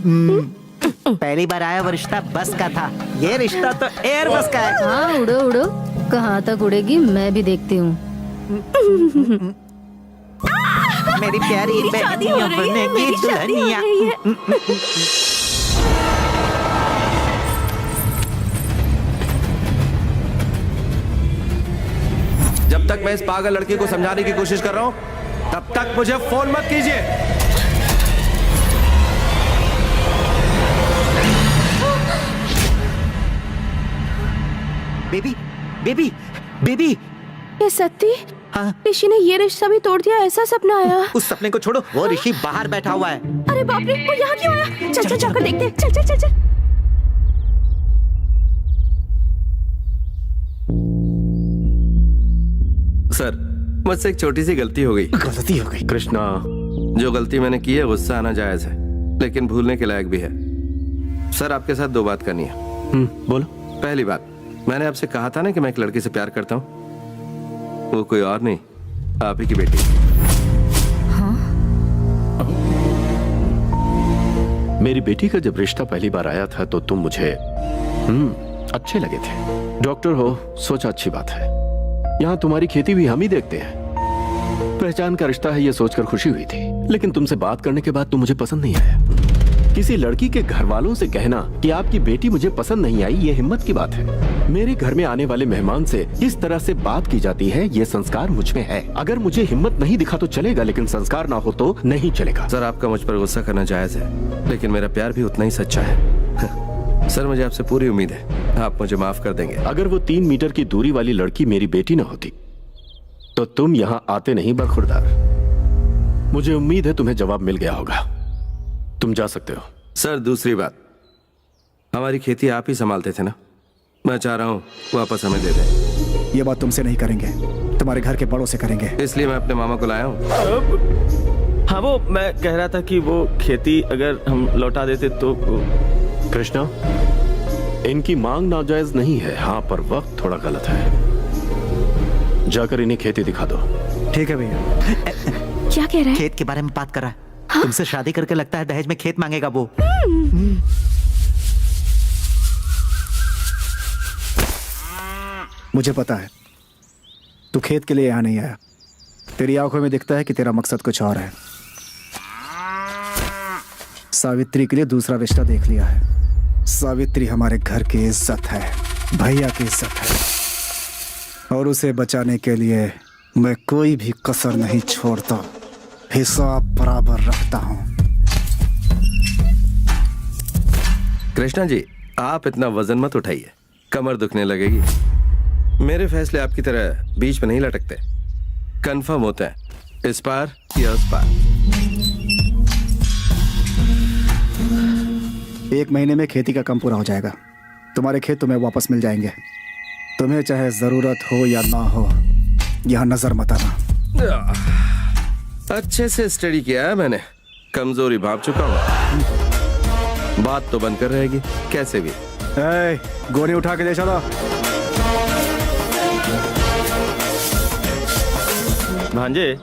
पहली बार आया वो रिश्ता बस का था, ये रिश्ता तो एयर बस का है। हाँ, उड़ो उड़ो, कहाँ तक उड़ेगी मैं भी देखती हूँ। मेरी प्यारी बहनिया बनेगी दुल्हनिया। जब तक मैं इस पागल लड़की को समझाने की कोशिश कर रहा हूं, तब तक मुझे फोन मत कीजिए। Baby, baby, baby. ये सती? हाँ? ऋषि ने ये रिश्ता भी तोड़ दिया, ऐसा सपना आया। उस सपने को छोड़ो, वो ऋषि बाहर बैठा हुआ है। अरे बाप रे, वो यहाँ क्यों आया? चल चल जाकर देखते हैं। चल चल चल चल। सर, मुझसे एक छोटी सी गलती हो गई। गलती हो गई? कृष्णा, जो गलती मैंने की है गुस्सा आना जायज है, लेकिन भूलने के लायक भी है। सर, आपके साथ दो बात करनी है। बोलो। पहली बात, मैंने आपसे कहा था ना कि मैं एक लड़की से प्यार करता हूँ। वो कोई और नहीं, आप ही की बेटी। मेरी बेटी का जब रिश्ता पहली बार आया था तो तुम मुझे अच्छे लगे थे। डॉक्टर हो, सोचा अच्छी बात है। यहाँ तुम्हारी खेती भी हम ही देखते हैं। पहचान का रिश्ता है ये सोचकर खुशी हुई थी, लेकिन तुमसे बात करने के बाद तुम मुझे पसंद नहीं आया। किसी लड़की के घर वालों से कहना कि आपकी बेटी मुझे पसंद नहीं आई, ये हिम्मत की बात है। मेरे घर में आने वाले मेहमान से इस तरह से बात की जाती है, ये संस्कार मुझ में है। अगर मुझे हिम्मत नहीं दिखा तो चलेगा, लेकिन संस्कार ना हो तो नहीं चलेगा। सर, आपका मुझ पर गुस्सा करना जायज है, लेकिन मेरा प्यार भी उतना ही सच्चा है। सर, मुझे आपसे पूरी उम्मीद है, आप मुझे माफ कर देंगे। अगर वो 3 मीटर की दूरी वाली लड़की मेरी बेटी न होती तो तुम यहाँ आते नहीं बरखुरदार। मुझे उम्मीद है तुम्हें जवाब मिल गया होगा, तुम जा सकते हो। सर, दूसरी बात, हमारी खेती आप ही संभालते थे ना, मैं चाह रहा हूँ वापस हमें दे दें। ये बात तुमसे नहीं करेंगे, तुम्हारे घर के बड़ों से करेंगे। इसलिए मैं अपने मामा को लाया हूँ। हाँ, वो मैं कह रहा था कि वो खेती अगर हम लौटा देते तो। कृष्णा, इनकी मांग नाजायज नहीं है, हाँ, पर वक्त थोड़ा गलत है। जाकर इन्हें खेती दिखा दो। ठीक है भैया। क्या कह रहा है? खेत के बारे में बात कर रहा है। तुमसे शादी करके लगता है दहेज में खेत मांगेगा वो। मुझे पता है तू खेत के लिए यहाँ नहीं आया। तेरी आंखों में दिखता है कि तेरा मकसद कुछ और है। सावित्री के लिए दूसरा रिश्ता देख लिया है। सावित्री हमारे घर की इज्जत है, भैया की इज्जत है, और उसे बचाने के लिए मैं कोई भी कसर नहीं छोड़ता, हिसाब बराबर रखता हूँ। कृष्णा जी, आप इतना वजन मत उठाइए, कमर दुखने लगेगी। मेरे फैसले आपकी तरह बीच में नहीं लटकते, कंफर्म होते हैं, इस पार या उस पार। 1 महीने में खेती का काम पूरा हो जाएगा। तुम्हारे खेत तुम्हें वापस मिल जाएंगे। तुम्हें चाहे जरूरत हो या ना हो, यहाँ नजर मत आना। अच्छे से स्टडी किया है मैंने, कमजोरी भाप चुका हूँ। बात तो बनकर रहेगी कैसे भी। गोनी उठा के ले चलो। भांजे,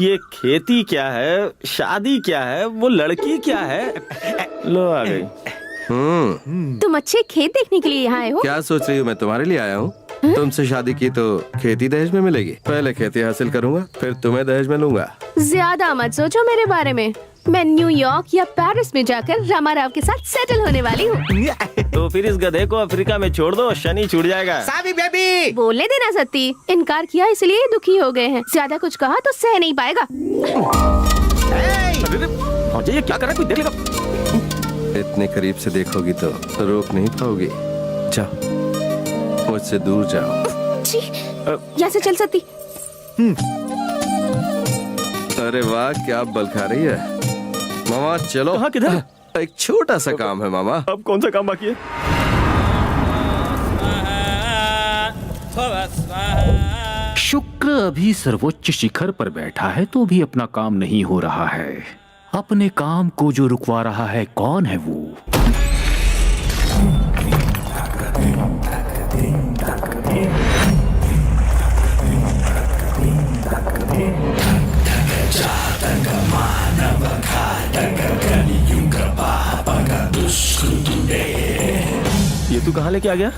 ये खेती क्या है, शादी क्या है, वो लड़की क्या है? लो आ गई। तुम अच्छे खेत देखने के लिए यहाँ आए हो? क्या सोच रही हो मैं तुम्हारे लिए आया हूँ? तुमसे शादी की तो खेती दहेज में मिलेगी। पहले खेती हासिल करूंगा, फिर तुम्हें दहेज में लूंगा। ज्यादा मत सोचो मेरे बारे में। मैं न्यूयॉर्क या पेरिस में जाकर रामाराव के साथ सेटल होने वाली हूँ। तो फिर इस गधे को अफ्रीका में छोड़ दो, शनि छूट जाएगा। सावी बेबी बोलने देना सत्ती, इनकार किया इसलिए दुखी हो गए हैं। ज्यादा कुछ कहा तो सह नहीं पाएगा। ये क्या कर रहा है, कोई देख लेगा। इतने करीब से देखोगी तो रोक नहीं पाओगी। जाओ, मुझसे दूर जाओ। छी, यहाँ से चल सत्ती। अरे वाह, क्या बल खा रही है मामा। चलो। हाँ, किधर? एक छोटा सा काम है मामा। अब कौन सा काम बाकी है? शुक्र अभी सर्वोच्च शिखर पर बैठा है तो भी अपना काम नहीं हो रहा है। अपने काम को जो रुकवा रहा है कौन है वो? ये तू कहाँ लेके आ गया?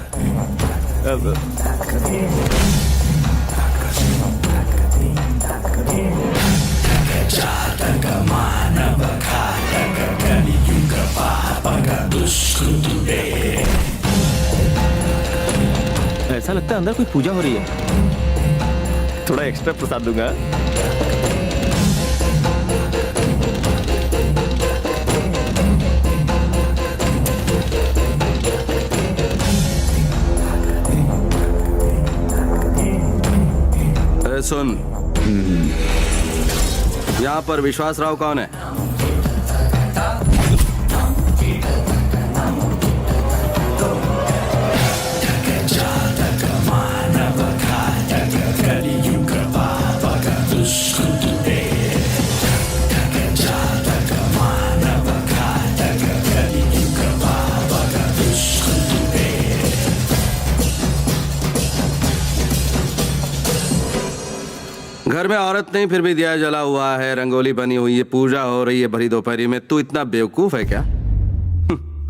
ऐसा लगता है अंदर कोई पूजा हो रही है। थोड़ा एक्स्ट्रा प्रसाद दूंगा। सुन, यहाँ पर विश्वास राव कौन है? घर में औरत नहीं, फिर भी दिया जला हुआ है, रंगोली बनी हुई है, पूजा हो रही है भरी दोपहरी में। तू इतना बेवकूफ है क्या?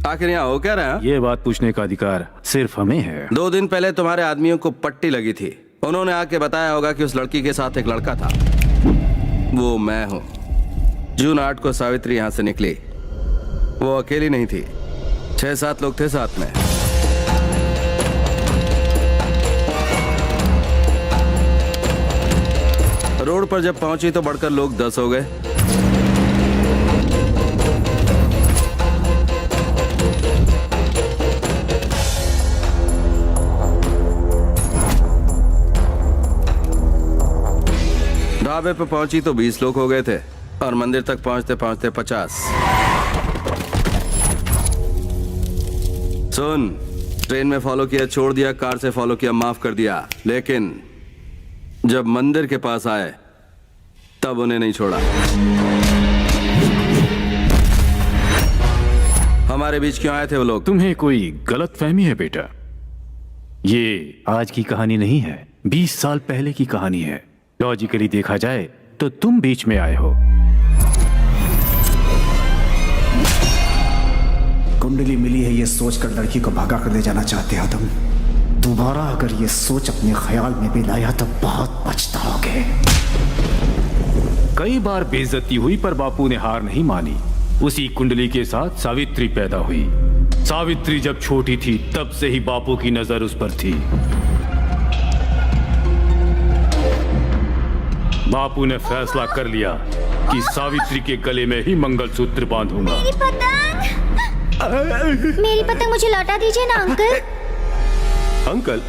आखिर यहाँ हो क्या रहा है? ये बात पूछने का अधिकार सिर्फ हमें है। 2 दिन पहले तुम्हारे आदमियों को पट्टी लगी थी। उन्होंने आके बताया होगा कि उस लड़की के साथ एक लड़का था। वो मैं हूँ। जून 8 को सावित्री यहाँ से निकली। वो अकेली नहीं थी, 6-7 लोग थे साथ में। रोड पर जब पहुंची तो बढ़कर लोग 10 हो गए। ढाबे पे पहुंची तो 20 लोग हो गए थे और मंदिर तक पहुंचते पहुंचते 50। सुन, ट्रेन में फॉलो किया, छोड़ दिया, कार से फॉलो किया, माफ कर दिया, लेकिन जब मंदिर के पास आए तब उन्हें नहीं छोड़ा। हमारे बीच क्यों आए थे वो लोग? तुम्हें कोई गलत फहमी है बेटा। ये आज की कहानी नहीं है, 20 साल पहले की कहानी है। लॉजिकली देखा जाए तो तुम बीच में आए हो। कुंडली मिली है ये सोचकर लड़की को भगा कर ले जाना चाहते हो तुम। दोबारा अगर ये सोच अपने ख्याल में भी लाया तो बहुत पछताओगे। कई बार बेइज्जती हुई पर बापू ने हार नहीं मानी। उसी कुंडली के साथ सावित्री पैदा हुई। सावित्री जब छोटी थी तब से ही बापू की नजर उस पर थी। बापू ने फैसला कर लिया कि सावित्री के गले में ही मंगलसूत्र बांधूंगा। मेरी पतंग मुझे लौटा दीजिए ना अंकल। अंकल?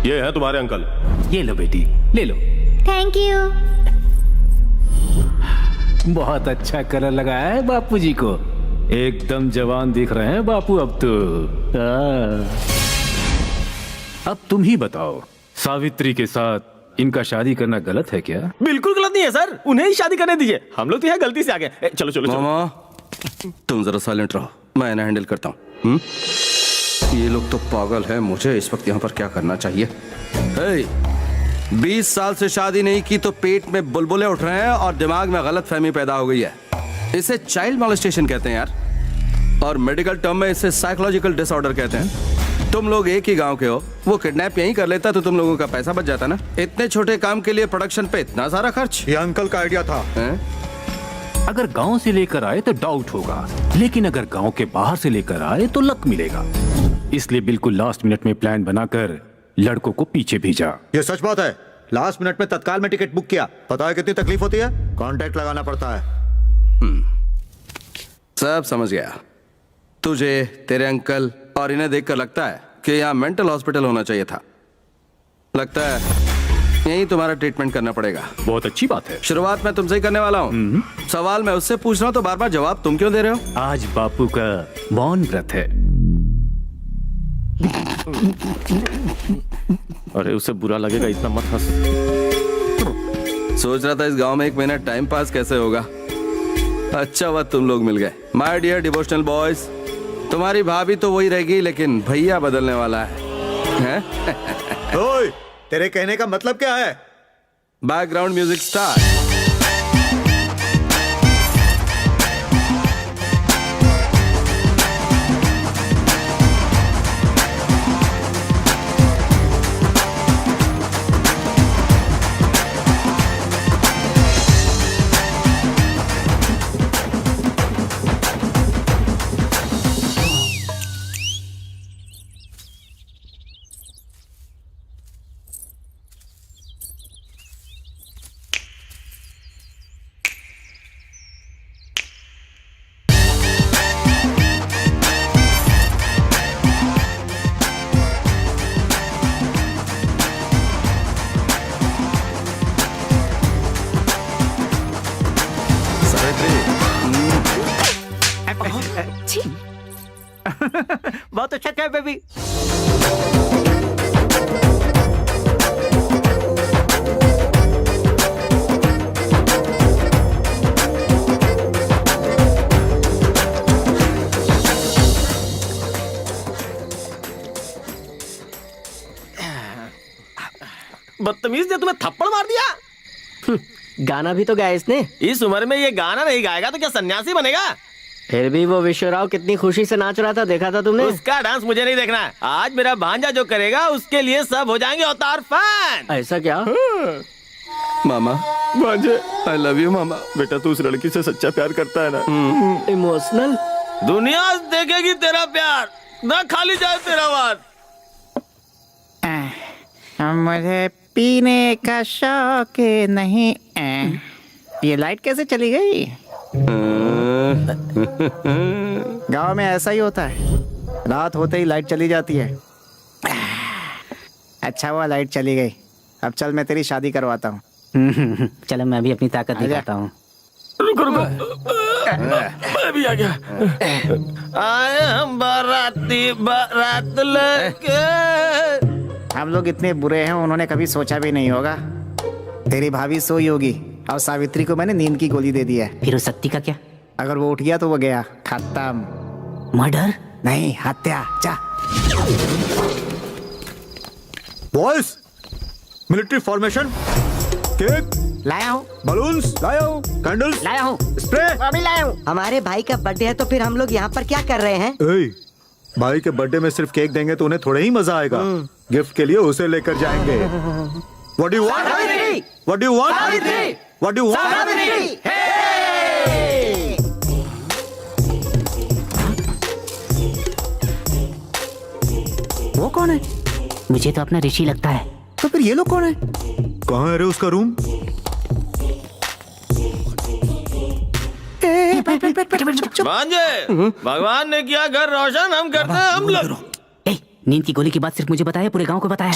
ये है तुम्हारे अंकल। ये लो बेटी, ले लो। Thank you. बहुत अच्छा कलर लगाया है बापू जी को। एकदम जवान दिख रहे हैं बापू अब तो। अब तुम ही बताओ, सावित्री के साथ इनका शादी करना गलत है क्या? बिल्कुल गलत नहीं है सर, उन्हें ही शादी करने दीजिए। हम लोग तो यहाँ गलती से आ गए। चलो चलो मामा, तुम जरा साइलेंट रहो, मैं इन्हें हैंडल करता हूँ। ये लोग तो पागल हैं, मुझे इस वक्त यहाँ पर क्या करना चाहिए? 20 साल से शादी नहीं की तो पेट में बुलबुले उठ रहे हैं और दिमाग में गलत फहमी पैदा हो गई है। इसे चाइल्ड मॉलेस्टेशन कहते हैं यार, और मेडिकल टर्म में इसे साइकोलॉजिकल डिसऑर्डर कहते हैं। तुम लोग एक ही गांव के हो, वो किडनैप यहीं कर लेता तो तुम लोगों का पैसा बच जाता ना। इतने छोटे काम के लिए प्रोडक्शन पे इतना सारा खर्च। ये अंकल का आइडिया था। अगर गांव से लेकर आए तो डाउट होगा, लेकिन अगर गांव के बाहर से लेकर आए तो लक मिलेगा। इसलिए बिल्कुल लास्ट मिनट में प्लान बनाकर लड़कों को पीछे भेजा। ये सच बात है। लास्ट मिनट में तत्काल में टिकट बुक किया। पता है कितनी तकलीफ होती है? कांटेक्ट लगाना पड़ता है। सब समझ गया। तुझे, तेरे अंकल और इन्हें देखकर लगता है कि यहाँ मेंटल हॉस्पिटल होना चाहिए था। लगता है यही तुम्हारा ट्रीटमेंट करना पड़ेगा। बहुत अच्छी बात है। शुरुआत मैं तुमसे ही करने वाला हूँ। सवाल मैं उससे पूछ रहा हूँ तो बार बार जवाब तुम क्यों दे रहे हो? आज बापू का मौन व्रत है। अरे उसे बुरा लगेगा, इतना मत हंस। सोच रहा था इस गांव में एक महीना टाइम पास कैसे होगा। अच्छा हुआ तुम लोग मिल गए। माय डियर डिवोशनल बॉयज, तुम्हारी भाभी तो वही रहेगी लेकिन भैया बदलने वाला है? ओए, तेरे कहने का मतलब क्या है? Background music start. बहुत अच्छा क्या बेबी। बदतमीज ने तुम्हें थप्पड़ मार दिया। गाना भी तो गाया इसने। इस उम्र में ये गाना नहीं गाएगा तो क्या सन्यासी बनेगा? फिर भी वो विश्वराव कितनी खुशी से नाच रहा था, देखा था तुमने? उसका डांस मुझे नहीं देखना है। आज मेरा भांजा जो करेगा उसके लिए सब हो जाएंगे अवतार फैन। ऐसा क्या? मामा, भांजे, आई लव यू मामा। बेटा तू उस लड़की से सच्चा प्यार करता है ना? इमोशनल। दुनिया देखेगी तेरा प्यार, ना खाली जाए तेरा वार। मुझे पीने का शौक नहीं। ये लाइट कैसे चली गई? गांव में ऐसा ही होता है, रात होते ही लाइट चली जाती है। अच्छा हुआ लाइट चली गई। अब चल मैं तेरी शादी करवाता हूँ। चलो मैं भी अपनी ताकत दिखाता हूँ। रुको मैं भी आ गया। आए हम बाराती बारात लेके। हम लोग इतने बुरे हैं, उन्होंने कभी सोचा भी नहीं होगा। तेरी भाभी सोई होगी और सावित्री को मैंने नींद की गोली दे दी है। फिर उस सत्ती का क्या? अगर वो उठ गया तो वो गया, खत्म। मर्डर नहीं, हत्या। जा। Boys, military formation. केक लाया हूँ, बलून्स लाया हूँ, कैंडल्स लाया हूँ, स्प्रे अभी लाया हूँ। हमारे भाई का बर्थडे है तो फिर हम लोग यहाँ पर क्या कर रहे हैं? भाई के बर्थडे में सिर्फ केक देंगे तो उन्हें थोड़ा ही मजा आएगा। गिफ्ट के लिए उसे लेकर जाएंगे। What do you want? What do you want? What do you want? वो कौन है? मुझे तो अपना ऋषि लगता है। तो फिर ये लोग कौन है? कहाँ है रे उसका रूम? भांजे, भगवान ने किया घर रोशन, हम करते हैं हम लोग। नींद की गोली की बात सिर्फ मुझे बताया, पूरे गांव को बताया।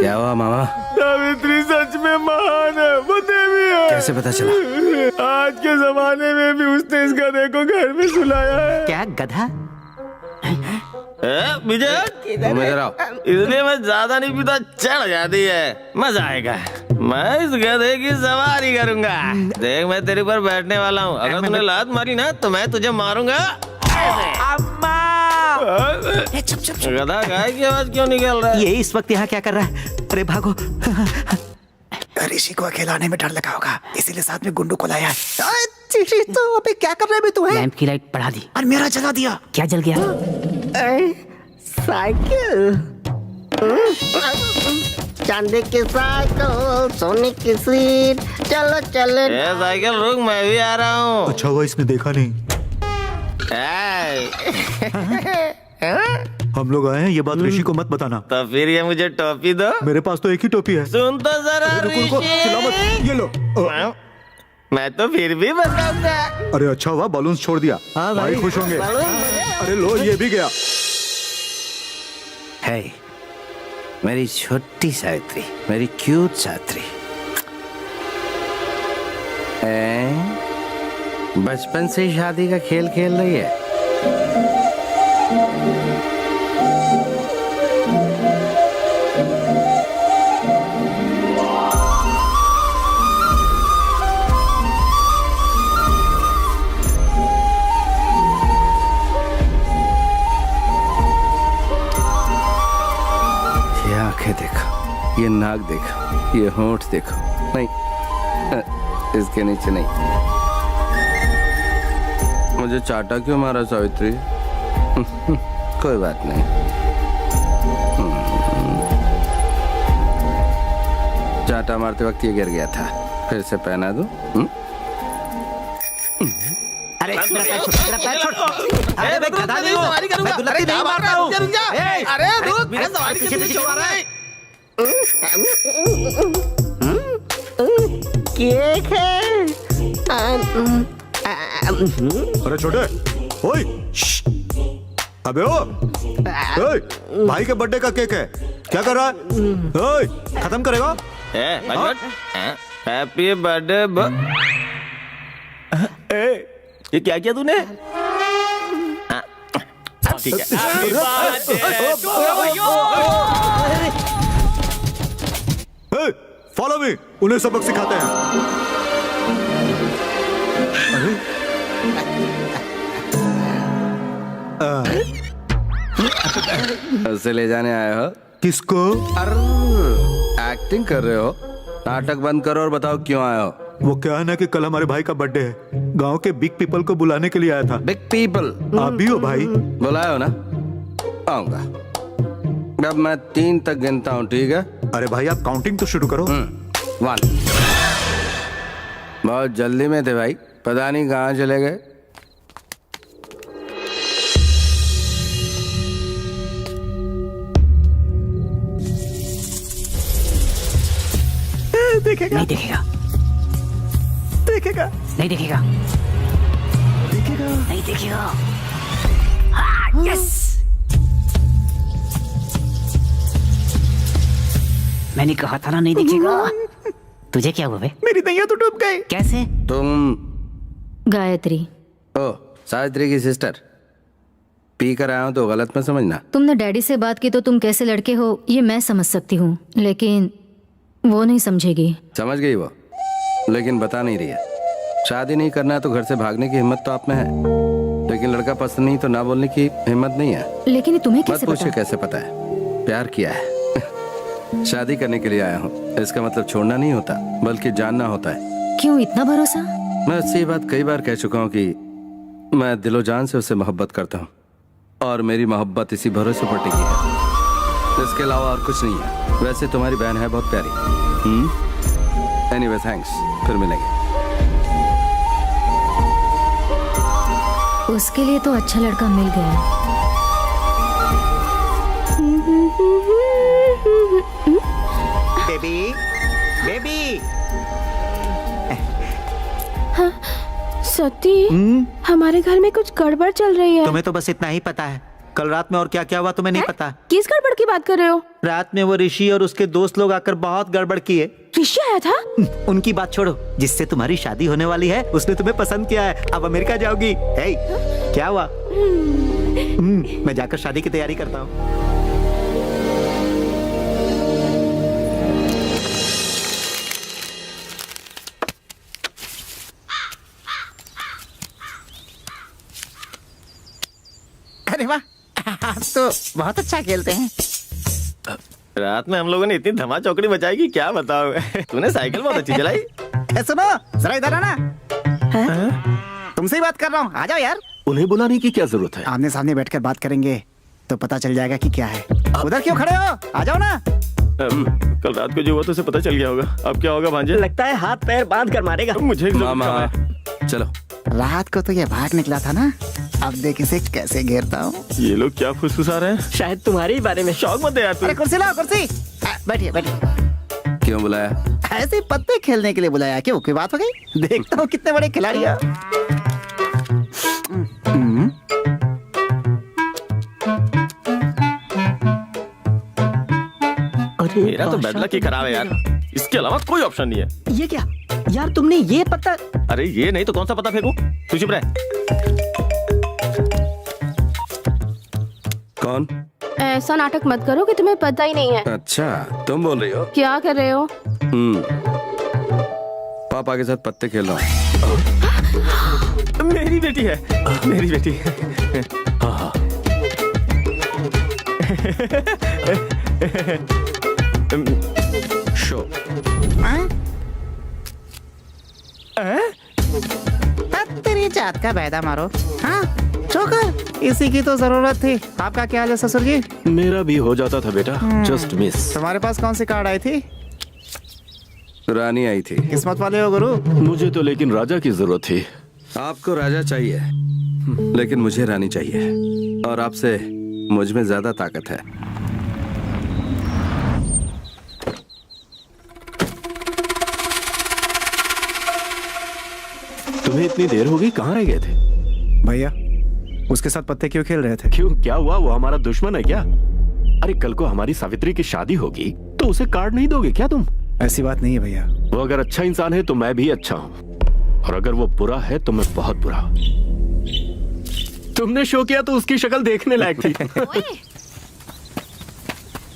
क्या हुआ मामा? सावित्री सच में महान है, वो देवी है। कैसे पता चला? आज के जमाने में भी उसने इस गधे को घर में सुलाया है। क्या गधा? विजय, इसलिए मैं ज्यादा नहीं पीता, चढ़ जाती है, मजा आएगा। मैं इस गधे की सवारी करूंगा। देख मैं तेरे पर बैठने वाला हूँ, अगर तूने लात मारी ना तो मैं तुझे मारूंगा। गधा गाय की आवाज क्यों निकल रहा है? ये इस वक्त यहाँ क्या कर रहा है? अरे भागो। ऋषि को अकेला आने में डर लगा होगा, इसीलिए साथ में गुंडू को लाया है। तो अबे क्या कर रहे बे तू है? लैंप की लाइट बढ़ा दी। और मेरा जला दिया। क्या जल गया? साइकिल, चांदी की साइकिल, सोने की सीट, चलो चलो। साइकिल रुक, मैं भी आ रहा हूँ। अच्छा हुआ इसने देखा नहीं। हम लोग आए हैं, ये बात ऋषि को मत बताना। तो फिर ये मुझे टोपी दो। मेरे पास तो एक ही टोपी है। सुन तो जरा रुको, चिल्ला मत, ये लो। मैं तो फिर भी बताऊंगा। अरे अच्छा हुआ बलून्स छोड़ दिया। भाई खुश होंगे। अरे लो, ये भी गया। है मेरी छोटी सावित्री, मेरी क्यूट सावित्री। बचपन से ही शादी का खेल खेल रही है। देखो, ये नाक देखो, ये होंठ देखो। नहीं, इसके नीचे नहीं। मुझे चाटा क्यों मारा सावित्री? कोई बात नहीं। चाटा मारते वक्त ये गिर गया था, फिर से पहना दूं? अरे मेरा पैर छोड़। अरे मैं गधा नहीं हूँ, मैं दुलत्ती नहीं मार रहा हूँ। अरे रुक, मेरा सवारी पीछे पीछे क्यों आ रहा है? केक है। अरे छोटे, ओए, अबे ओ, ओए, भाई के बर्थडे का केक है, क्या कर रहा है? ओए, खत्म करेगा? Happy birthday. ये क्या किया तूने? ठीक है। फॉलो मी, उन्हें सबक सिखाते हैं। उसे ले जाने आए हो? किसको? एक्टिंग कर रहे हो? नाटक बंद करो और बताओ क्यों आए हो? वो क्या है ना कि कल हमारे भाई का बर्थडे है, गांव के बिग पीपल को बुलाने के लिए आया था। Big people? आप भी हो भाई? बुलाए हो ना? आऊंगा। अब मैं 3 तक गिनता हूँ, ठीक है? अरे भाई आप काउंटिंग तो शुरू करो। 1। बहुत जल्दी में थे भाई, पता नहीं कहाँ चले गए। देखेगा? नहीं देखेगा। देखेगा? नहीं देखेगा। देखेगा? नहीं देखेगा। यस, मैंने कहा था ना नहीं देखेगा। तुझे क्या हुआ बे? मेरी नैया तो डूब गई। कैसे? तुम गायत्री। ओ, सावित्री की सिस्टर। पी कर आया हूं तो गलत मत समझना। तुमने डैडी से बात की तो तुम कैसे लड़के हो ये मैं समझ सकती हूँ, लेकिन वो नहीं समझेगी। समझ गई वो, लेकिन बता नहीं रही है। शादी नहीं करना है तो घर से भागने की हिम्मत तो आप में है, लेकिन लड़का पसंद नहीं तो ना बोलने की हिम्मत नहीं है। लेकिन तुम्हें कैसे मत पूछिए पता? कैसे पता है, प्यार किया है। शादी करने के लिए आया हूँ, इसका मतलब छोड़ना नहीं होता बल्कि जानना होता है। क्यों इतना भरोसा? मैं उससे ये बात कई बार कह चुका हूँ कि मैं दिलो जान से उससे मोहब्बत करता हूँ और मेरी मोहब्बत इसी भरोसे पर टिकी है, इसके अलावा और कुछ नहीं है। वैसे तुम्हारी बहन है बहुत प्यारी। एनीवे थैंक्स, फिर मिलेंगे। उसके लिए तो अच्छा लड़का मिल गया। Baby, baby. सती, हमारे घर में कुछ गड़बड़ चल रही है। तुम्हें तो बस इतना ही पता है, कल रात में और क्या क्या हुआ तुम्हें नहीं पता। किस गड़बड़ की बात कर रहे हो? रात में वो ऋषि और उसके दोस्त लोग आकर बहुत गड़बड़ किए। ऋषि आया था? उनकी बात छोड़ो, जिससे तुम्हारी शादी होने वाली है उसने तुम्हें पसंद किया है, अब अमेरिका जाओगी। हे, क्या हुआ? मैं जाकर शादी की तैयारी करता हूँ। अरे वाह, आप तो बहुत अच्छा खेलते हैं। रात में हम लोगों ने इतनी धमा चौकड़ी मचाई कि क्या बताओ। तूने साइकिल बहुत अच्छी चलाई। सुनो, जरा इधर आना। तुमसे ही बात कर रहा हूँ, आ जाओ यार। उन्हें बुलाने की क्या जरूरत है? आमने सामने बैठकर बात करेंगे तो पता चल जाएगा कि क्या है। उधर क्यों खड़े हो, आ जाओ ना। कल रात को जो हुआ तो उसे पता चल गया होगा। अब क्या होगा भांजे? लगता है हाथ पैर बांध कर मारेगा। मुझे मामा चलो। रात को तो ये भाग निकला था ना, अब देख इसे कैसे घेरता हूँ। ये लोग क्या फुसफुसा रहे हैं? शायद तुम्हारे ही बारे में। शौक मत दे यार तू। अरे कुर्सी लाओ, कुर्सी। बैठिए बैठिए। क्यों बुलाया? ऐसे पत्ते खेलने के लिए बुलाया। क्यों, कोई बात हो गई? देखता हूँ कितने बड़े खिलाड़ी हैं। मेरा तो बैड लक ही खराब है यार, इसके अलावा कोई ऑप्शन नहीं है। ये क्या यार, तुमने ये पत्ता? अरे ये नहीं तो कौन सा पता फेंकूं? तू चुप रह। कौन? ऐसा नाटक मत करो कि तुम्हें पता ही नहीं है। अच्छा तुम बोल रही हो? क्या कर रहे हो? पापा के साथ पत्ते खेल रहा हूँ। मेरी बेटी है, मेरी बेटी। हाँ। शो। तेरी जात का बैदा मारो। हाँ चौकर, इसी की तो जरूरत थी। आपका क्या हाल है ससुर जी? मेरा भी हो जाता था बेटा, जस्ट मिस। तुम्हारे पास कौन सी कार्ड आई थी? रानी आई थी। किस्मत वाले हो गुरु। मुझे तो लेकिन राजा की जरूरत थी। आपको राजा चाहिए, लेकिन मुझे रानी चाहिए, और आपसे मुझ में ज्यादा ताकत है। तुम्हें इतनी देर हो गई, कहाँ रह गए थे? भैया उसके साथ पत्ते क्यों खेल रहे थे? क्यों, क्या हुआ? वो हमारा दुश्मन है क्या? अरे कल को हमारी सावित्री की शादी होगी तो उसे कार्ड नहीं दोगे क्या तुम? ऐसी बात नहीं है भैया। वो अगर अच्छा इंसान है तो मैं भी अच्छा हूँ, और अगर वो बुरा है तो मैं बहुत बुरा। तुमने शो किया तो उसकी शक्ल देखने लायक थी।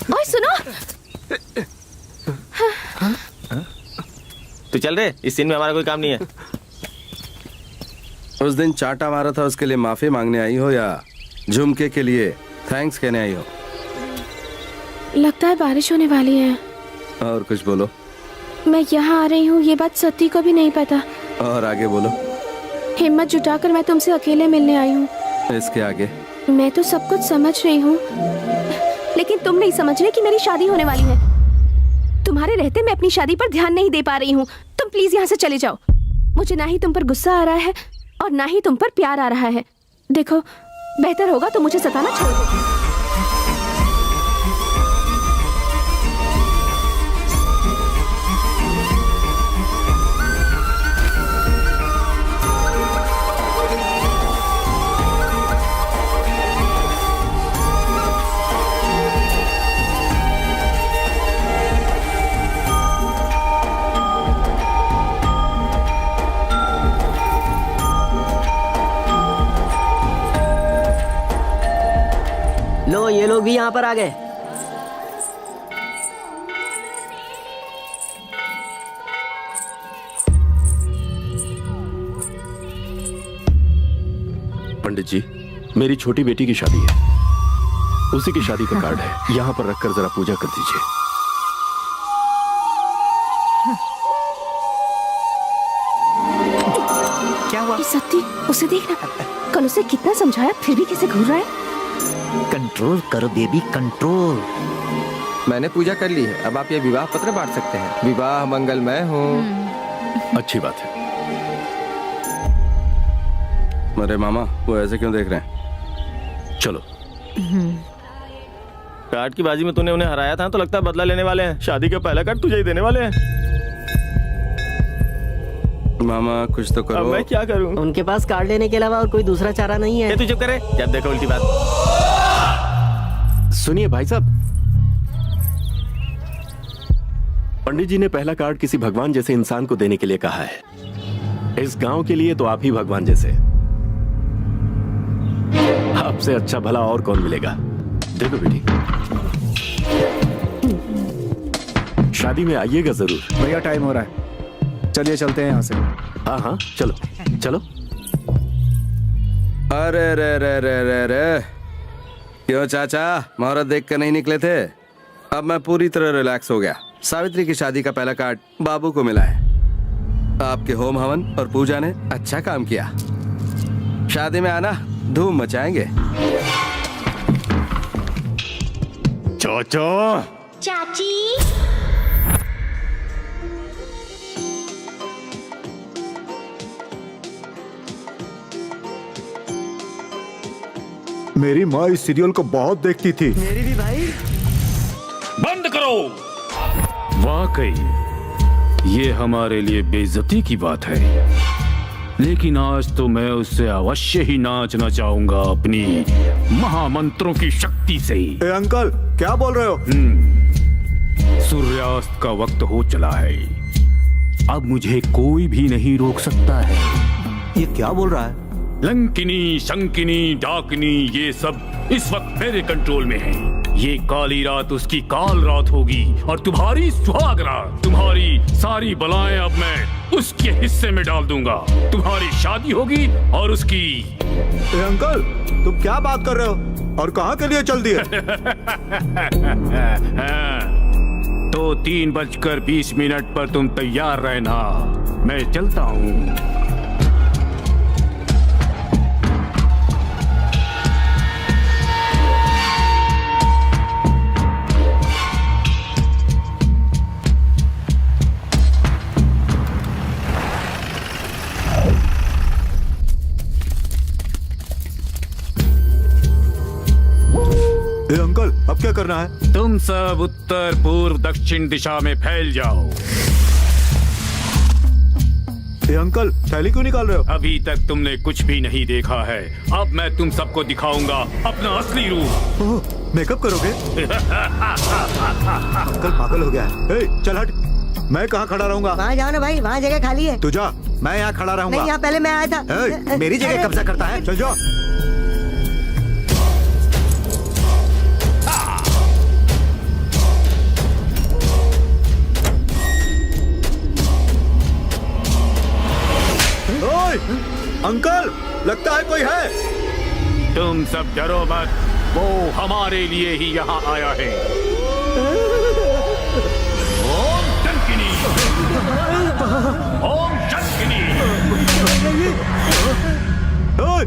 ओए सुनो, तू चल रहे, इस सीन में हमारा कोई काम नहीं है। उस दिन चाटा मारा था, उसके लिए माफी मांगने आई हो या झुमके के लिए थैंक्स कहने आई हो? लगता है बारिश होने वाली है। और कुछ बोलो। मैं यहाँ आ रही हूँ ये बात सती को भी नहीं पता। और आगे बोलो। हिम्मत जुटाकर मैं तुमसे अकेले मिलने आई हूँ। इसके आगे? मैं तो सब कुछ समझ रही हूँ, लेकिन तुम नहीं समझ रहे कि मेरी शादी होने वाली है। तुम्हारे रहते मैं अपनी शादी पर ध्यान नहीं दे पा रही हूँ। तुम प्लीज यहाँ से चले जाओ। मुझे ना ही तुम पर गुस्सा आ रहा है और ना ही तुम पर प्यार आ रहा है। देखो, बेहतर होगा तो मुझे सताना छोड़ दो। लो ये लोग भी यहाँ पर आ गए। पंडित जी, मेरी छोटी बेटी की शादी है, उसी की शादी का कार्ड है, यहाँ पर रखकर जरा पूजा कर दीजिए। क्या हुआ? सत्ती, उसे देखना, कल उसे कितना समझाया फिर भी कैसे घूर रहा है। कंट्रोल करो बेबी, कंट्रोल। मैंने पूजा कर ली है, अब आप ये विवाह पत्र बांट सकते हैं। विवाह मंगलमय हो। अच्छी बात है। अरे मामा, वो ऐसे क्यों देख रहे हैं? चलो। कार्ड की बाजी में तूने उन्हें हराया था तो लगता है बदला लेने वाले हैं। शादी का पहला कार्ड तुझे ही देने वाले हैं। मामा कुछ तो करो। अब मैं क्या करूं? उनके पास कार्ड लेने के अलावा और कोई दूसरा चारा नहीं है। तू चुप करे, जब देखो उल्टी बात। सुनिए भाई साहब, पंडित जी ने पहला कार्ड किसी भगवान जैसे इंसान को देने के लिए कहा है। इस गांव के लिए तो आप ही भगवान जैसे। आपसे अच्छा भला और कौन मिलेगा। देखो बेटी, शादी में आइएगा जरूर। भैया टाइम हो रहा है, चलिए चलते हैं यहाँ से। हाँ हाँ चलो चलो। अरे रे रे रे रे रे, क्यों चाचा, मुहूर्त देख कर नहीं निकले थे? अब मैं पूरी तरह रिलैक्स हो गया। सावित्री की शादी का पहला कार्ड बाबू को मिला है। आपके होम हवन और पूजा ने अच्छा काम किया। शादी में आना, धूम मचाएंगे। चाचा। चाची। मेरी माँ इस सीरियल को बहुत देखती थी। मेरी भी भाई। बंद करो। वाकई ये हमारे लिए बेइज्जती की बात है, लेकिन आज तो मैं उससे अवश्य ही नाचना चाहूंगा अपनी महामंत्रों की शक्ति से ही। ए अंकल, क्या बोल रहे हो? सूर्यास्त का वक्त हो चला है, अब मुझे कोई भी नहीं रोक सकता है। ये क्या बोल रहा है? लंकिनी, शंकिनी, डाकिनी, ये सब इस वक्त मेरे कंट्रोल में है। ये काली रात उसकी काल रात होगी और तुम्हारी सुहाग रात। तुम्हारी सारी बलाएं अब मैं उसके हिस्से में डाल दूंगा। तुम्हारी शादी होगी और उसकी। ए अंकल, तुम क्या बात कर रहे हो और कहाँ के लिए चल दिए? तो 3:20 पर तुम तैयार रहना, मैं चलता हूँ। ए अंकल, अब क्या करना है? तुम सब उत्तर, पूर्व, दक्षिण दिशा में फैल जाओ। ए अंकल, थैली क्यों निकाल रहे हो? अभी तक तुमने कुछ भी नहीं देखा है, अब मैं तुम सबको दिखाऊंगा अपना असली रूप। ओह, मेकअप करोगे? अंकल पागल हो गया है। ए, चल हट। मैं कहाँ खड़ा रहूंगा? वहाँ जाओ ना भाई, वहाँ जगह खाली है। तू जा, मैं यहाँ खड़ा रहूंगा। नहीं, यहाँ पहले मैं आया था। ए, मेरी जगह कब्जा करता है, चल जाओ। ओए, अंकल, लगता है कोई है। तुम सब डरो मत, वो हमारे लिए ही यहाँ आया है। ओम शंकिनी, ओम शंकिनी। ओए,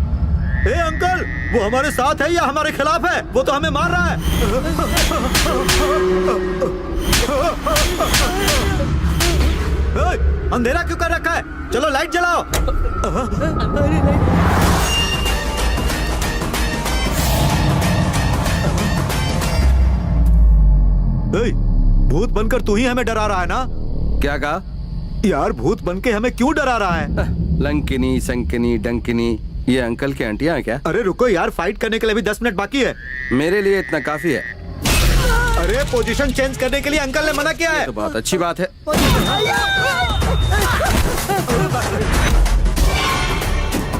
ए अंकल, वो हमारे साथ है या हमारे खिलाफ है? वो तो हमें मार रहा है। ओए, अंधेरा क्यों कर रखा है? चलो लाइट जलाओ। ए, भूत बनकर तू ही हमें डरा रहा है ना? क्या कहा? यार, भूत बनके हमें क्यों डरा रहा है? लंकिनी, संकिनी, डंकिनी, ये अंकल की आंटियां हैं क्या? अरे रुको यार, फाइट करने के लिए भी 10 मिनट बाकी है। मेरे लिए इतना काफी है। अरे पोजीशन चेंज करने के लिए अंकल ने मना किया है। तो बहुत अच्छी बात है।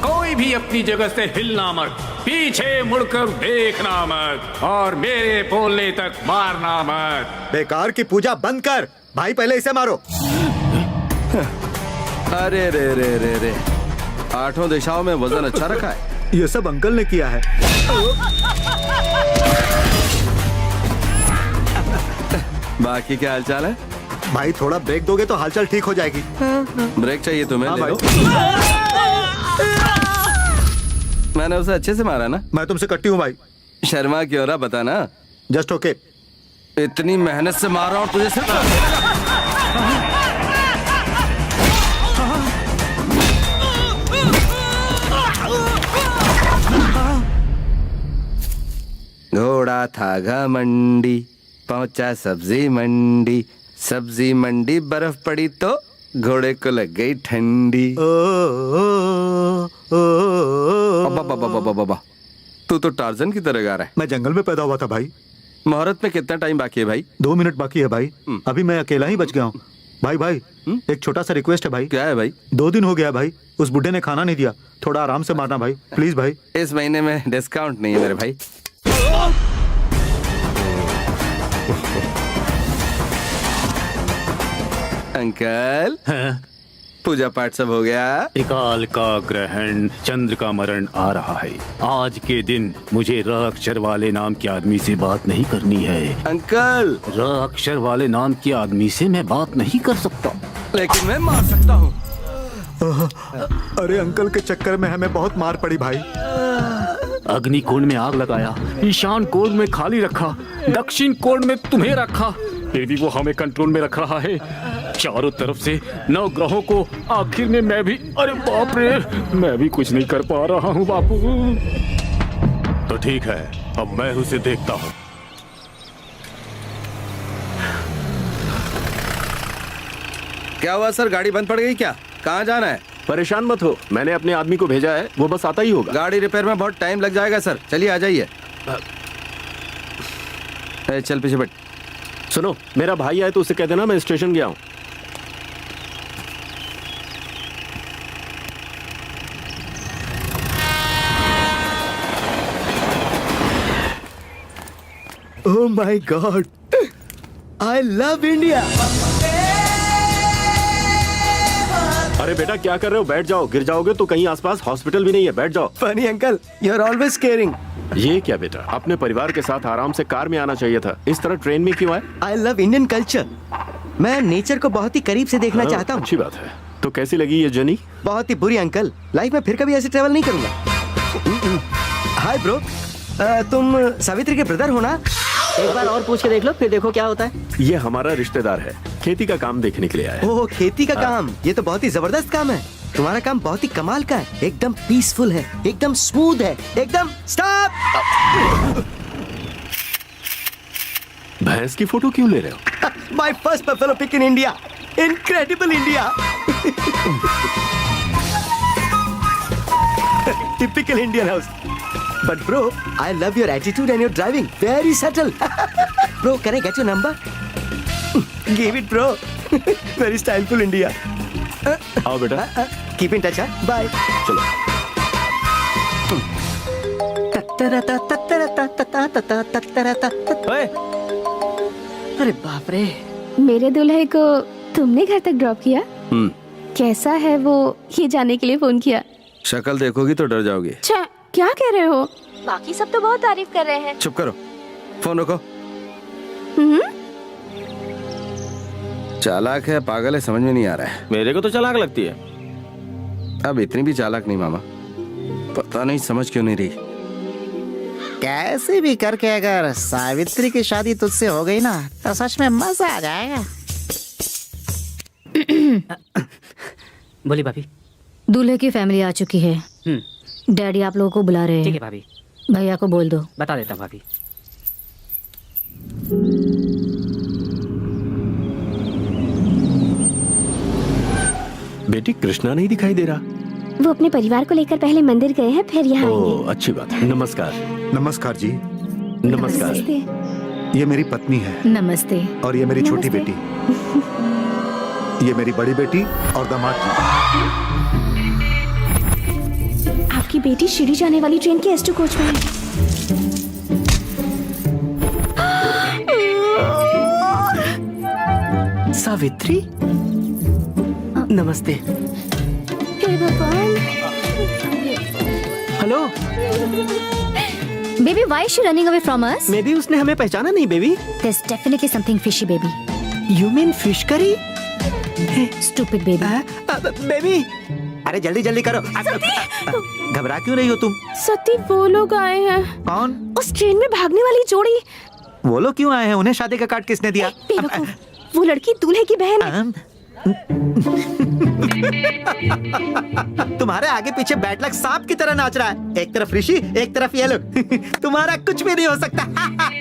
कोई भी अपनी जगह से हिलना मत, पीछे मुड़कर देखना मत और मेरे बोलने तक मारना मत। बेकार की पूजा बंद कर भाई, पहले इसे मारो। अरे रे रे रे रे, 8 दिशाओं में वजन अच्छा रखा है। ये सब अंकल ने किया है। बाकी क्या हालचाल है? भाई थोड़ा ब्रेक दोगे तो हालचाल ठीक हो जाएगी। ब्रेक चाहिए तुम्हें? हाँ ले लो। मैंने उसे अच्छे से मारा ना? मैं तुमसे कट्टी हूँ भाई। शर्मा क्यों रहा, बता ना। Just okay. इतनी मेहनत से मार रहा हूँ तुझे सिर्फ। घोड़ा था घमंडी, पहुंचा सब्जी मंडी, सब्जी मंडी बर्फ पड़ी तो घोड़े को लग गई ठंडी। बाबा, तू तो टार्जन की तरह गा रहा है। मैं जंगल में पैदा हुआ था भाई। मुहूर्त में कितना टाइम बाकी है भाई? 2 मिनट बाकी है भाई। अभी मैं अकेला ही बच गया हूँ। भाई एक छोटा सा रिक्वेस्ट है भाई। क्या है भाई? 2 दिन हो गया भाई, उस बुड्ढे ने खाना नहीं दिया। थोड़ा आराम से मारना भाई, प्लीज भाई। इस महीने में डिस्काउंट नहीं है मेरे भाई। अंकल, पूजा पाठ सब हो गया? त्रिकाल का ग्रहण, चंद्र का मरण आ रहा है। आज के दिन मुझे र अक्षर वाले नाम के आदमी से बात नहीं करनी है। अंकल, र अक्षर वाले नाम के आदमी से मैं बात नहीं कर सकता। लेकिन मैं मार सकता हूँ। अरे अंकल के चक्कर में हमें बहुत मार पड़ी भाई। अग्निकुंड में आग लगाया, ईशान कोण में खाली रखा, दक्षिण कोण में तुम्हें रखा, फिर भी वो हमें कंट्रोल में रख रहा है। चारों तरफ से 9 ग्रहों को, आखिर में मैं भी, अरे बाप रे, मैं भी कुछ नहीं कर पा रहा हूँ बापू। तो ठीक है, अब मैं उसे देखता हूँ। क्या हुआ सर, गाड़ी बंद पड़ गई क्या? कहाँ जाना है? परेशान मत हो, मैंने अपने आदमी को भेजा है, वो बस आता ही होगा। गाड़ी रिपेयर में बहुत टाइम लग जाएगा सर, चलिए आ जाइए। चल पीछे बैठ। सुनो, मेरा भाई आए तो उसे कह देना मैं स्टेशन गया हूँ। Oh my God, I love India. अरे बेटा क्या कर रहे हो? बैठ जाओ, गिर जाओगे तो कहीं आसपास हॉस्पिटल भी नहीं है, बैठ जाओ। Funny uncle, you are always caring. ये क्या बेटा, अपने परिवार के साथ आराम से कार में आना चाहिए था, इस तरह ट्रेन में क्यों आए? आई लव इंडियन कल्चर, मैं नेचर को बहुत ही करीब से देखना चाहता हूँ। अच्छी बात है। तो कैसी लगी ये जर्नी? बहुत ही बुरी अंकल, लाइफ में फिर कभी ऐसे ट्रेवल नहीं करूंगा। हाय ब्रो, तुम सावित्री के ब्रदर हो ना? एक बार और पूछ के देख लो, फिर देखो क्या होता है। ये हमारा रिश्तेदार है, खेती का काम देखने के लिए आया है। ओह, खेती का काम, ये तो बहुत ही जबरदस्त काम है। तुम्हारा काम बहुत ही कमाल का है, एकदम पीसफुल है, एकदम स्मूथ है, एकदम। स्टॉप! भैंस की फोटो क्यों ले रहे हो? My first buffalo pick in India, incredible India. Typical Indian house. But bro, I love your attitude and your driving. Very subtle. Bro, can I get your number? Give it, bro. Very styleful India. आओ बेटा। Keep in touch, huh? Bye. चलो। अरे बाप रे। मेरे दूल्हे को तुमने घर तक ड्रॉप किया? कैसा है वो, ये जानने के लिए फोन किया। शक्ल देखोगी तो डर जाओगी। अच्छा, क्या कह रहे हो? बाकी सब तो बहुत तारीफ कर रहे हैं। चुप करो, फोन रखो। चालाक है, पागल है, समझ में नहीं आ रहा है। मेरे को तो चालाक लगती है। अब इतनी भी चालाक नहीं मामा, पता नहीं समझ क्यों नहीं रही। कैसे भी करके अगर सावित्री की शादी तुझसे हो गई ना, तो सच में मजा आ जाएगा। बोली भाभी। दूल्हे की फैमिली आ चुकी है। डैडी आप लोगों को बुला रहे हैं। ठीक है भाभी। भैया को बोल दो। बता देता हूँ भाभी। बेटी कृष्णा नहीं दिखाई दे रहा। वो अपने परिवार को लेकर पहले मंदिर गए हैं, फिर यहाँ आएंगे। अच्छी बात है। नमस्कार। नमस्कार जी। नमस्कार। ये मेरी पत्नी है। नमस्ते। और ये मेरी छोटी बेटी। ये मेरी बड़ी बेटी और दामाद जी। आपकी बेटी शिरडी जाने वाली ट्रेन के S2 कोच में है। सावित्री, नमस्ते। हे भगवान। Hello baby, why is she running away from us? May be उसने हमें पहचाना नहीं baby. There's definitely something fishy, baby. You mean fish curry? Stupid baby. Baby, अरे जल्दी जल्दी करो। घबरा क्यों रही हो तुम? सती, वो लोग आए हैं। कौन? उस ट्रेन में भागने वाली जोड़ी। वो लोग क्यों आए हैं? उन्हें शादी का कार्ड किसने दिया? बेवकूफ, वो लड़की दूल्हे की बहन है। तुम्हारे आगे पीछे बैड लक सांप की तरह नाच रहा है, एक तरफ ऋषि एक तरफ ये लोग। तुम्हारा कुछ भी नहीं हो सकता।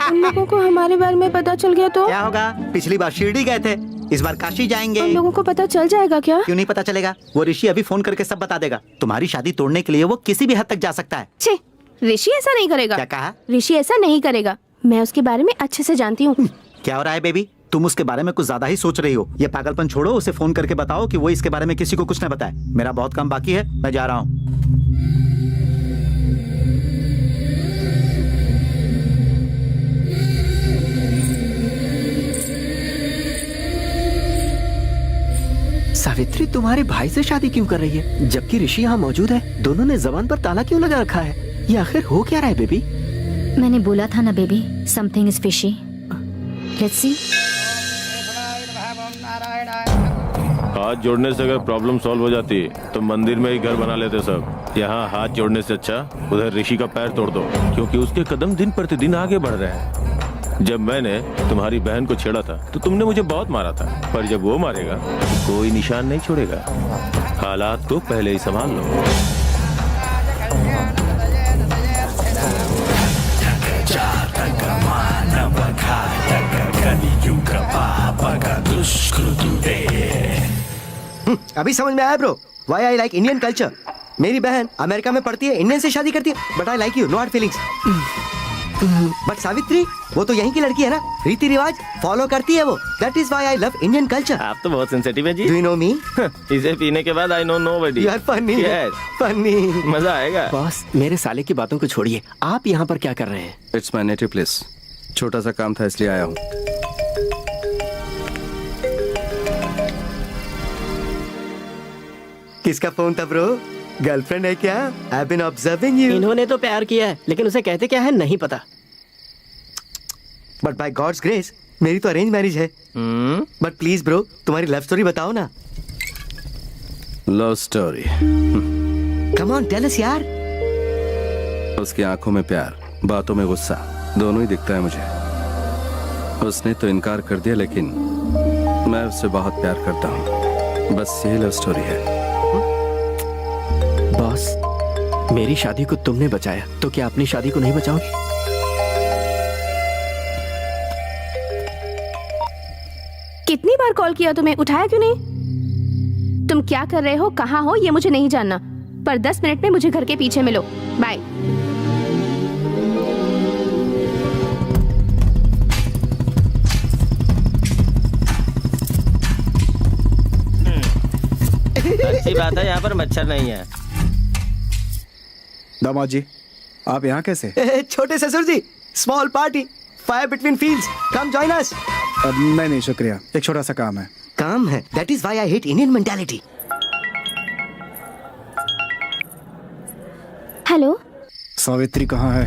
उन लोगों को हमारे बारे में पता चल गया तो क्या होगा? पिछली बार शिरडी गए थे, इस बार काशी जाएंगे। उन लोगों को पता चल जाएगा क्या? क्यों नहीं पता चलेगा? वो ऋषि अभी फोन करके सब बता देगा। तुम्हारी शादी तोड़ने के लिए वो किसी भी हद तक जा सकता है। छे, ऋषि ऐसा नहीं करेगा। क्या कहा? ऋषि ऐसा नहीं करेगा, मैं उसके बारे में अच्छे से जानती हूँ। क्या हो रहा है बेबी? तुम उसके बारे में कुछ ज्यादा ही सोच रही हो। ये पागलपन छोड़ो, उसे फोन करके बताओ कि वो इसके बारे में किसी को कुछ न बताए। मेरा बहुत काम बाकी है, मैं जा रहा हूँ। सावित्री तुम्हारे भाई से शादी क्यों कर रही है, जबकि ऋषि यहाँ मौजूद है? दोनों ने जबान पर ताला क्यों लगा रखा है? ये आखिर हो क्या रहा है बेबी? मैंने बोला था ना baby, something is fishy. Let's see. हाथ जोड़ने से अगर प्रॉब्लम सॉल्व हो जाती तो मंदिर में ही घर बना लेते सब। यहाँ हाथ जोड़ने से अच्छा उधर ऋषि का पैर तोड़ दो, क्योंकि उसके कदम दिन प्रतिदिन आगे बढ़ रहे हैं। जब मैंने तुम्हारी बहन को छेड़ा था तो तुमने मुझे बहुत मारा था, पर जब वो मारेगा तो कोई निशान नहीं छोड़ेगा। हालात को पहले ही संभाल लो। अभी समझ में आया bro, why I like Indian culture. मेरी बहन अमेरिका में पढ़ती है, इंडियन से शादी करती है, but I like you, no hard feelings. But Savitri, वो तो यहीं की लड़की है ना, रीति रिवाज फॉलो करती है वो। That is why I love Indian culture. आप तो बहुत सेंसिटिव है जी। Do you know me? इसे पीने के बाद I know nobody. You are funny, funny. मजा आएगा। बॉस, मेरे साले की बातों को छोड़िए, आप यहाँ पर क्या कर रहे हैं? It's my native place. छोटा सा काम था इसलिए आया हूँ। किसका फोन था ब्रो? गर्लफ्रेंड है क्या? I have been observing you. इन्होंने तो प्यार किया है, लेकिन उसे कहते क्या है नहीं पता। बट बाय गॉड्स ग्रेस मेरी तो अरेंज मैरिज है। बट प्लीज ब्रो, तुम्हारी लव स्टोरी बताओ ना। Love story? Come on tell us यार। उसकी आंखों में प्यार, बातों में गुस्सा, दोनों ही दिखता है मुझे। उसने तो इनकार कर दिया, लेकिन मैं उससे बहुत प्यार करता हूँ। बस यही लव स्टोरी है। बॉस, मेरी शादी को तुमने बचाया, तो क्या अपनी शादी को नहीं बचाओगे? कितनी बार कॉल किया तुम्हें, उठाया क्यों नहीं? तुम क्या कर रहे हो, कहाँ हो, ये मुझे नहीं जानना, पर 10 मिनट में मुझे घर के पीछे मिलो। बाय। अच्छी बात है, यहाँ पर मच्छर नहीं है। दामाद जी, आप यहाँ कैसे? छोटे ससुर जी, small party, fire between fields, come join us. नहीं शुक्रिया, एक छोटा सा काम है। काम है? That is why I hate Indian mentality. Hello, Savitri कहाँ है?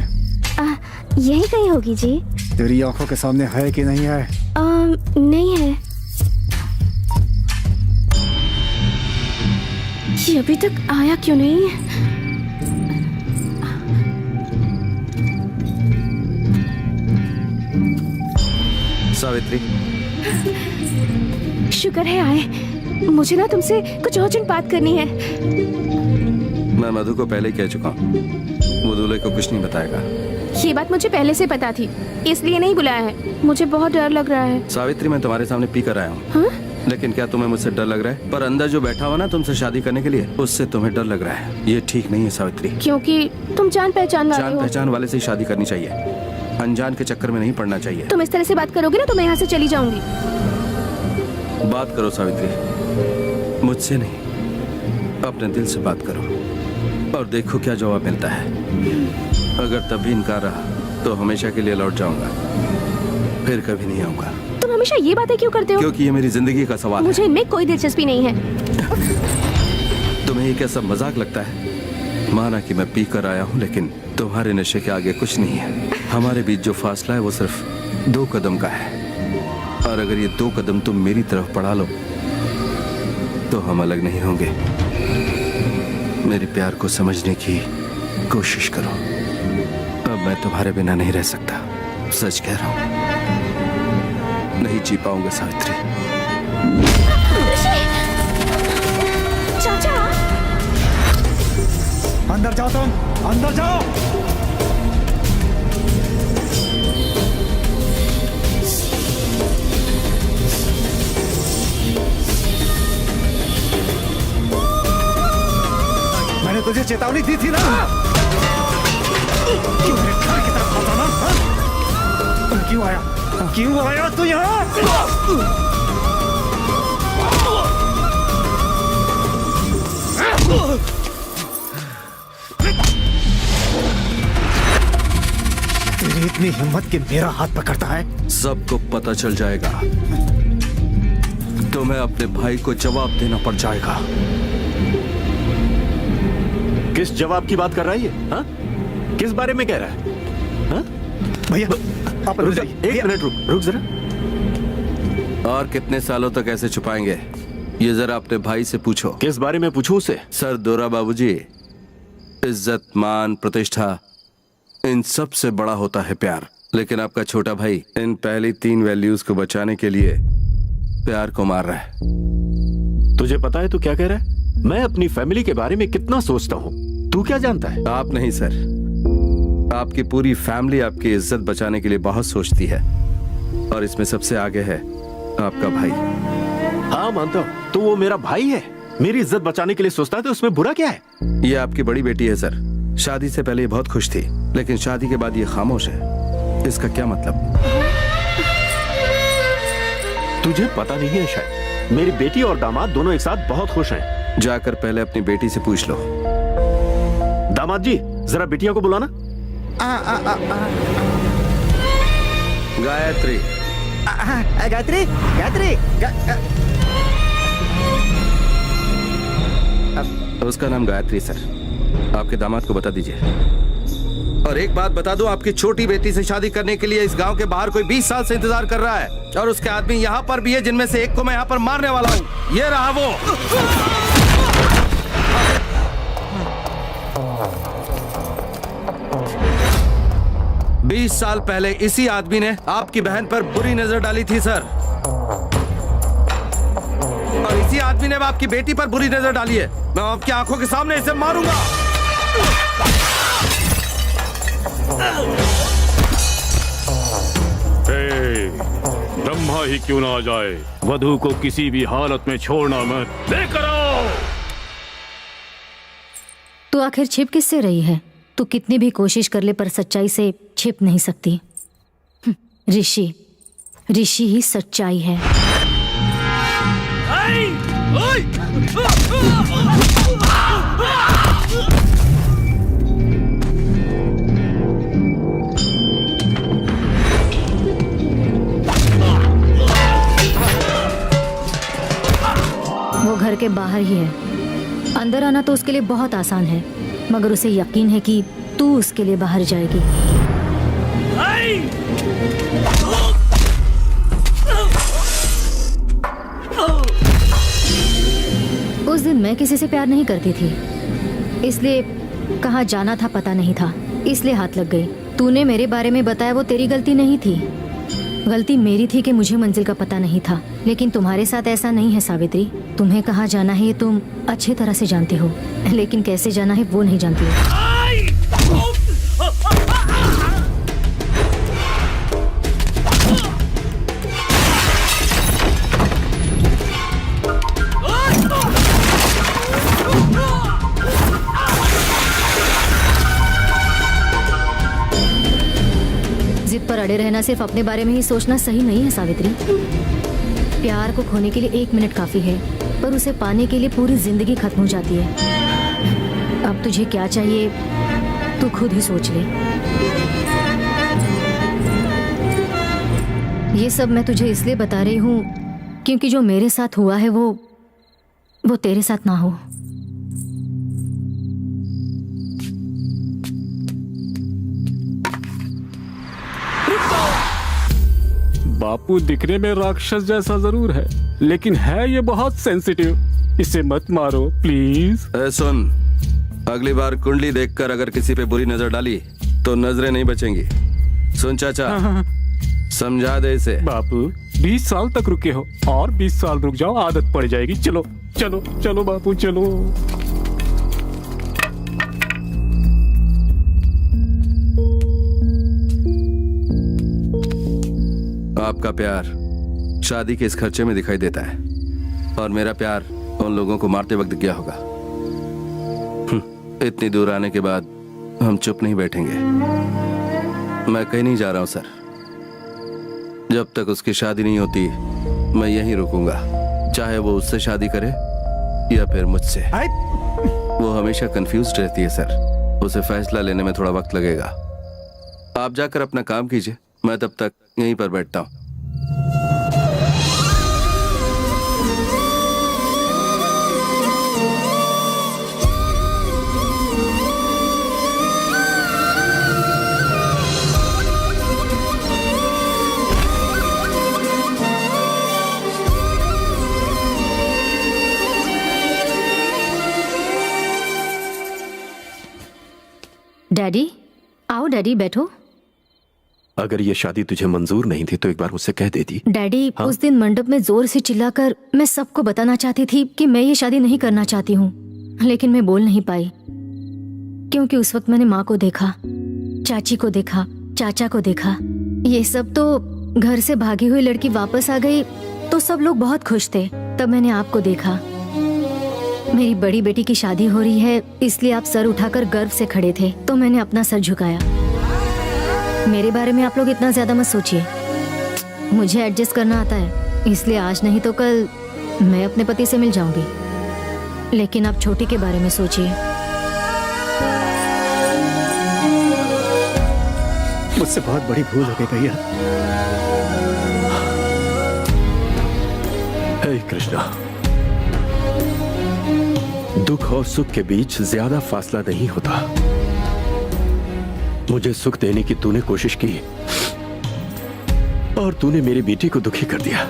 यही कहीं होगी जी। तेरी आंखों के सामने है कि नहीं है? नहीं है। ये अभी तक आया क्यों नहीं? सावित्री, शुक्र है आए। मुझे ना तुमसे कुछ अर्जेंट बात करनी है। मैं मधु को पहले कह चुका हूँ, वो दूल्हे को कुछ नहीं बताएगा। ये बात मुझे पहले से पता थी, इसलिए नहीं बुलाया है। मुझे बहुत डर लग रहा है। सावित्री, मैं तुम्हारे सामने पी कर आया हूँ। लेकिन क्या तुम्हें मुझसे डर लग रहा है? पर अंदर जो बैठा हुआ ना तुमसे शादी करने के लिए, उससे तुम्हें डर लग रहा है। ये ठीक नहीं है सावित्री। क्योंकि तुम जान पहचान वाले हो। जान पहचान वाले से ही शादी करनी चाहिए, अनजान के चक्कर में नहीं पड़ना चाहिए। तुम इस तरह से बात करोगे ना तो मैं यहाँ से चली जाऊंगी। बात करो सावित्री, मुझसे नहीं, अपने दिल से बात करो और देखो क्या जवाब मिलता है। अगर तब भी इनकार रहा तो हमेशा के लिए लौट जाऊंगा, फिर कभी नहीं आऊंगा। तुम हमेशा ये बातें क्यों करते हो? क्योंकि ये मेरी जिंदगी का सवाल है। मुझे इनमें कोई दिलचस्पी नहीं है। तुम्हें ये क्या सब मजाक लगता है? माना कि मैं पी कर आया हूँ, लेकिन तुम्हारे नशे के आगे कुछ नहीं है। हमारे बीच जो फासला है वो सिर्फ 2 कदम का है, और अगर ये 2 कदम तुम मेरी तरफ बढ़ा लो तो हम अलग नहीं होंगे। मेरे प्यार को समझने की कोशिश करो। अब मैं तुम्हारे बिना नहीं रह सकता, सच कह रहा हूँ। नहीं जी पाऊंगा सावित्री। चाचा, अंदर जाओ, तुम अंदर जाओ। मैंने तुझे चेतावनी दी थी ना, क्यों मेरे घर की तरफ आता ना? क्यों आया तू यहाँ? तेरी इतनी हिम्मत कि मेरा हाथ पकड़ता है? सबको पता चल जाएगा, तुम्हें अपने भाई को जवाब देना पड़ जाएगा। किस जवाब की बात कर रहा है ये? हाँ? किस बारे में कह रहा है? हाँ? भैया आप एक मिनट रुक जरा। और कितने सालों तक ऐसे छुपाएंगे? ये जरा अपने भाई से पूछो। किस बारे में पूछूं उसे? सर दोरा बाबूजी, इज्जत, मान, प्रतिष्ठा, इन सब से बड़ा होता है प्यार। लेकिन आपका छोटा भाई इन पहली 3 वैल्यूज को बचाने के लिए प्यार को मार रहा है। तुझे पता है तू क्या कह रहा है? मैं अपनी फैमिली के बारे में कितना सोचता हूँ, तू क्या जानता है? आप नहीं सर, आपकी पूरी फैमिली आपकी इज्जत बचाने के लिए बहुत सोचती है, और इसमें सबसे आगे है आपका भाई। हाँ मानता हूँ, तो वो मेरा भाई है, मेरी इज्जत बचाने के लिए सोचता है, तो उसमें बुरा क्या है? ये आपकी बड़ी बेटी है सर। शादी से पहले ये बहुत खुश थी, लेकिन शादी के बाद ये खामोश है। इसका क्या मतलब? तुझे पता नहीं है शायद, मेरी बेटी और दामाद दोनों एक साथ बहुत खुश हैं। जाकर पहले अपनी बेटी से पूछ लो। दामाद जी, जरा बिटिया को बुलाना। गायत्री। गायत्री, गायत्री, उसका नाम गायत्री सर। आपके दामाद को बता दीजिए। और एक बात बता दूं, आपकी छोटी बेटी से शादी करने के लिए इस गांव के बाहर कोई 20 साल से इंतजार कर रहा है, और उसके आदमी यहाँ पर भी है, जिनमें से एक को मैं यहाँ पर मारने वाला हूँ। ये रहा वो। 20 साल पहले इसी आदमी ने आपकी बहन पर बुरी नजर डाली थी सर, और इसी आदमी ने आपकी बेटी पर बुरी नजर डाली है। मैं आपकी आंखों के सामने इसे मारूंगा। ब्रह्मा ही क्यों ना आ जाए, वधू को किसी भी हालत में छोड़ना मत। लेकर आओ। तू आखिर छिप किससे रही है? तू कितनी भी कोशिश कर ले, पर सच्चाई से छिप नहीं सकती। ऋषि, ऋषि ही सच्चाई है। वो घर के बाहर ही है, अंदर आना तो उसके लिए बहुत आसान है, मगर उसे यकीन है कि तू उसके लिए बाहर जाएगी। उस दिन मैं किसी से प्यार नहीं करती थी, इसलिए कहाँ जाना था पता नहीं था, इसलिए हाथ लग गई। तूने मेरे बारे में बताया, वो तेरी गलती नहीं थी, गलती मेरी थी कि मुझे मंजिल का पता नहीं था। लेकिन तुम्हारे साथ ऐसा नहीं है सावित्री। तुम्हें कहाँ जाना है ये तुम अच्छी तरह से जानती हो, लेकिन कैसे जाना है वो नहीं जानती हो। जिद पर अड़े रहना, सिर्फ अपने बारे में ही सोचना सही नहीं है सावित्री। प्यार को खोने के लिए 1 मिनट काफी है, पर उसे पाने के लिए पूरी जिंदगी खत्म हो जाती है। अब तुझे क्या चाहिए तू खुद ही सोच ले। ये सब मैं तुझे इसलिए बता रही हूँ क्योंकि जो मेरे साथ हुआ है वो तेरे साथ ना हो। बापू दिखने में राक्षस जैसा जरूर है, लेकिन है ये बहुत सेंसिटिव। इसे मत मारो प्लीज। सुन, अगली बार कुंडली देखकर अगर किसी पे बुरी नजर डाली तो नजरें नहीं बचेंगी। सुन चाचा, समझा दे इसे। बापू 20 साल तक रुके हो, और 20 साल रुक जाओ, आदत पड़ जाएगी। चलो चलो चलो बापू चलो। आपका प्यार शादी के इस खर्चे में दिखाई देता है, और मेरा प्यार उन लोगों को मारते वक्त गया होगा। इतनी दूर आने के बाद हम चुप नहीं बैठेंगे। मैं कहीं नहीं जा रहा हूं सर। जब तक उसकी शादी नहीं होती मैं यहीं रुकूंगा, चाहे वो उससे शादी करे या फिर मुझसे। वो हमेशा कंफ्यूज्ड रहती है सर, उसे फैसला लेने में थोड़ा वक्त लगेगा। आप जाकर अपना काम कीजिए, मैं तब तक यहीं पर बैठता हूं। डैडी, आओ डैडी, बैठो। अगर ये शादी तुझे मंजूर नहीं थी तो एक बार मुझसे कह देती। डैडी, हाँ? उस दिन मंडप में जोर से चिल्लाकर मैं सबको बताना चाहती थी कि मैं ये शादी नहीं करना चाहती हूँ, लेकिन मैं बोल नहीं पाई क्योंकि उस वक्त मैंने माँ को देखा, चाची को देखा, चाचा को देखा। ये सब तो घर से भागी हुई लड़की वापस आ गई तो सब लोग बहुत खुश थे। तब मैंने आपको देखा। मेरी बड़ी बेटी की शादी हो रही है इसलिए आप सर उठाकर गर्व से खड़े थे, तो मैंने अपना सर झुकाया। मेरे बारे में आप लोग इतना ज्यादा मत सोचिए, मुझे एडजस्ट करना आता है, इसलिए आज नहीं तो कल मैं अपने पति से मिल जाऊंगी। लेकिन आप छोटी के बारे में सोचिए। मुझसे बहुत बड़ी भूल हो गई भैया। हे कृष्णा, दुख और सुख के बीच ज्यादा फासला नहीं होता। मुझे सुख देने की तूने कोशिश की और तूने मेरी बेटी को दुखी कर दिया।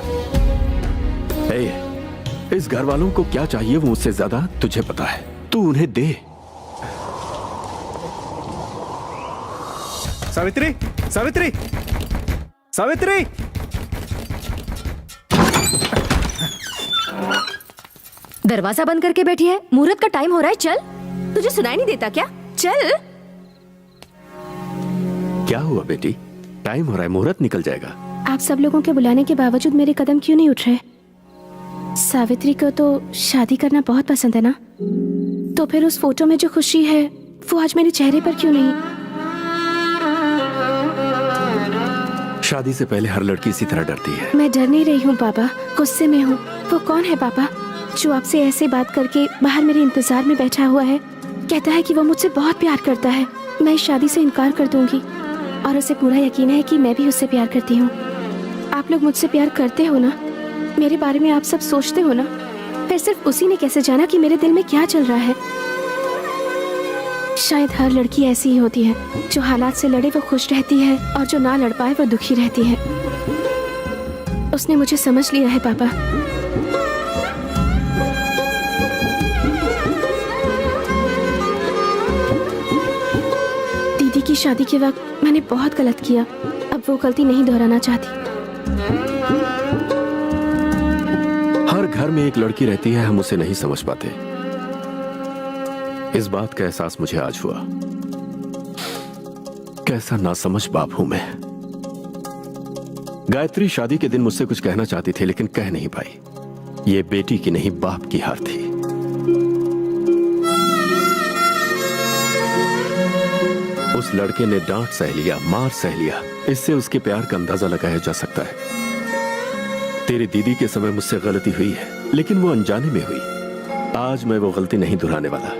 इस घर वालों को क्या चाहिए वो मुझसे ज्यादा तुझे पता है, तू उन्हें दे। सावित्री, सावित्री, सावित्री! दरवाजा बंद करके बैठी है, मुहूर्त का टाइम हो रहा है, चल। तुझे सुनाई नहीं देता क्या? चल। क्या हुआ बेटी? टाइम हो रहा है, मुहूर्त निकल जाएगा। आप सब लोगों के बुलाने के बावजूद मेरे कदम क्यों नहीं उठ रहे? सावित्री को तो शादी करना बहुत पसंद है ना, तो फिर उस फोटो में जो खुशी है वो आज मेरे चेहरे पर क्यों नहीं? शादी से पहले हर लड़की इसी तरह डरती है। मैं डर नहीं रही हूँ पापा, गुस्से में हूँ। वो कौन है पापा जो आपसे ऐसे बात करके बाहर मेरे इंतजार में बैठा हुआ है? कहता है कि वो मुझसे बहुत प्यार करता है। मैं इस शादी से इनकार कर दूंगी और उसे पूरा यकीन है कि मैं भी उससे प्यार करती हूँ। आप लोग मुझसे प्यार करते हो ना? मेरे बारे में आप सब सोचते हो ना? फिर सिर्फ उसी ने कैसे जाना कि मेरे दिल में क्या चल रहा है? शायद हर लड़की ऐसी ही होती है, जो हालात से लड़े वो खुश रहती है और जो ना लड़ पाए वो दुखी रहती है। उसने मुझे समझ लिया है पापा। दीदी की शादी के वक्त मैंने बहुत गलत किया, अब वो गलती नहीं दोहराना चाहती। हर घर में एक लड़की रहती है, हम उसे नहीं समझ पाते। इस बात का एहसास मुझे आज हुआ। कैसा नासमझ बाप हूं मैं। गायत्री शादी के दिन मुझसे कुछ कहना चाहती थी लेकिन कह नहीं पाई। ये बेटी की नहीं बाप की हार थी। उस लड़के ने डांट सह लिया, मार सह लिया, इससे उसके प्यार का अंदाजा लगाया जा सकता है। तेरी दीदी के समय मुझसे गलती हुई है लेकिन वो अनजाने में हुई। आज मैं वो गलती नहीं दोहराने वाला।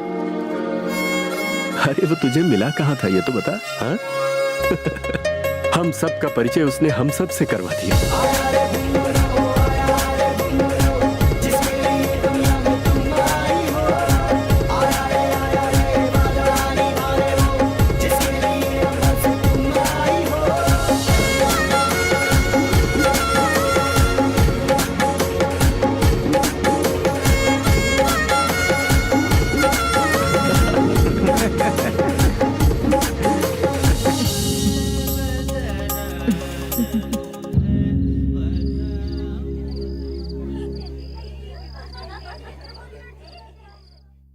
अरे वो तुझे मिला कहाँ था ये तो बता। हाँ? हम सब का परिचय उसने हम सब से करवा दिया।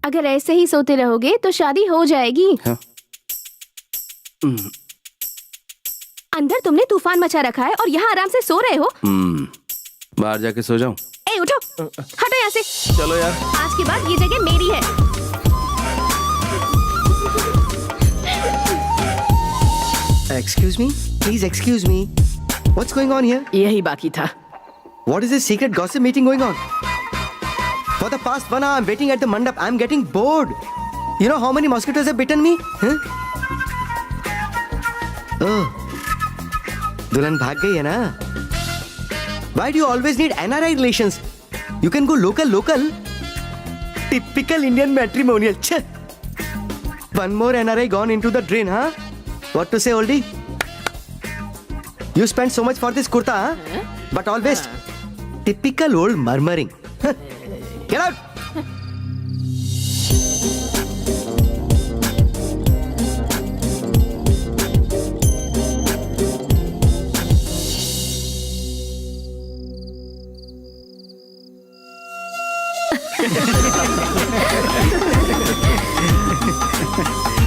अगर ऐसे ही सोते रहोगे तो शादी हो जाएगी। हाँ। अंदर तुमने तूफान मचा रखा है और यहाँ आराम से सो रहे हो। बाहर जाके सो जाऊं? ए उठो, हटो यहाँ से। चलो यार। आज के बाद ये जगह मेरी है। Excuse me, please excuse me. What's going on here? यही बाकी था। What is this secret gossip meeting going on? For the past 1 hour, I'm waiting at the mandap. I'm getting bored. You know how many mosquitoes have bitten me? Huh? Oh, दुल्हन भाग गई है ना? Why do you always need NRI relations? You can go local. Typical Indian matrimonial. Chh. One more NRI gone into the drain, huh? What to say, oldie? You spent so much for this kurta, huh? But all waste. Typical old murmuring. Get out! है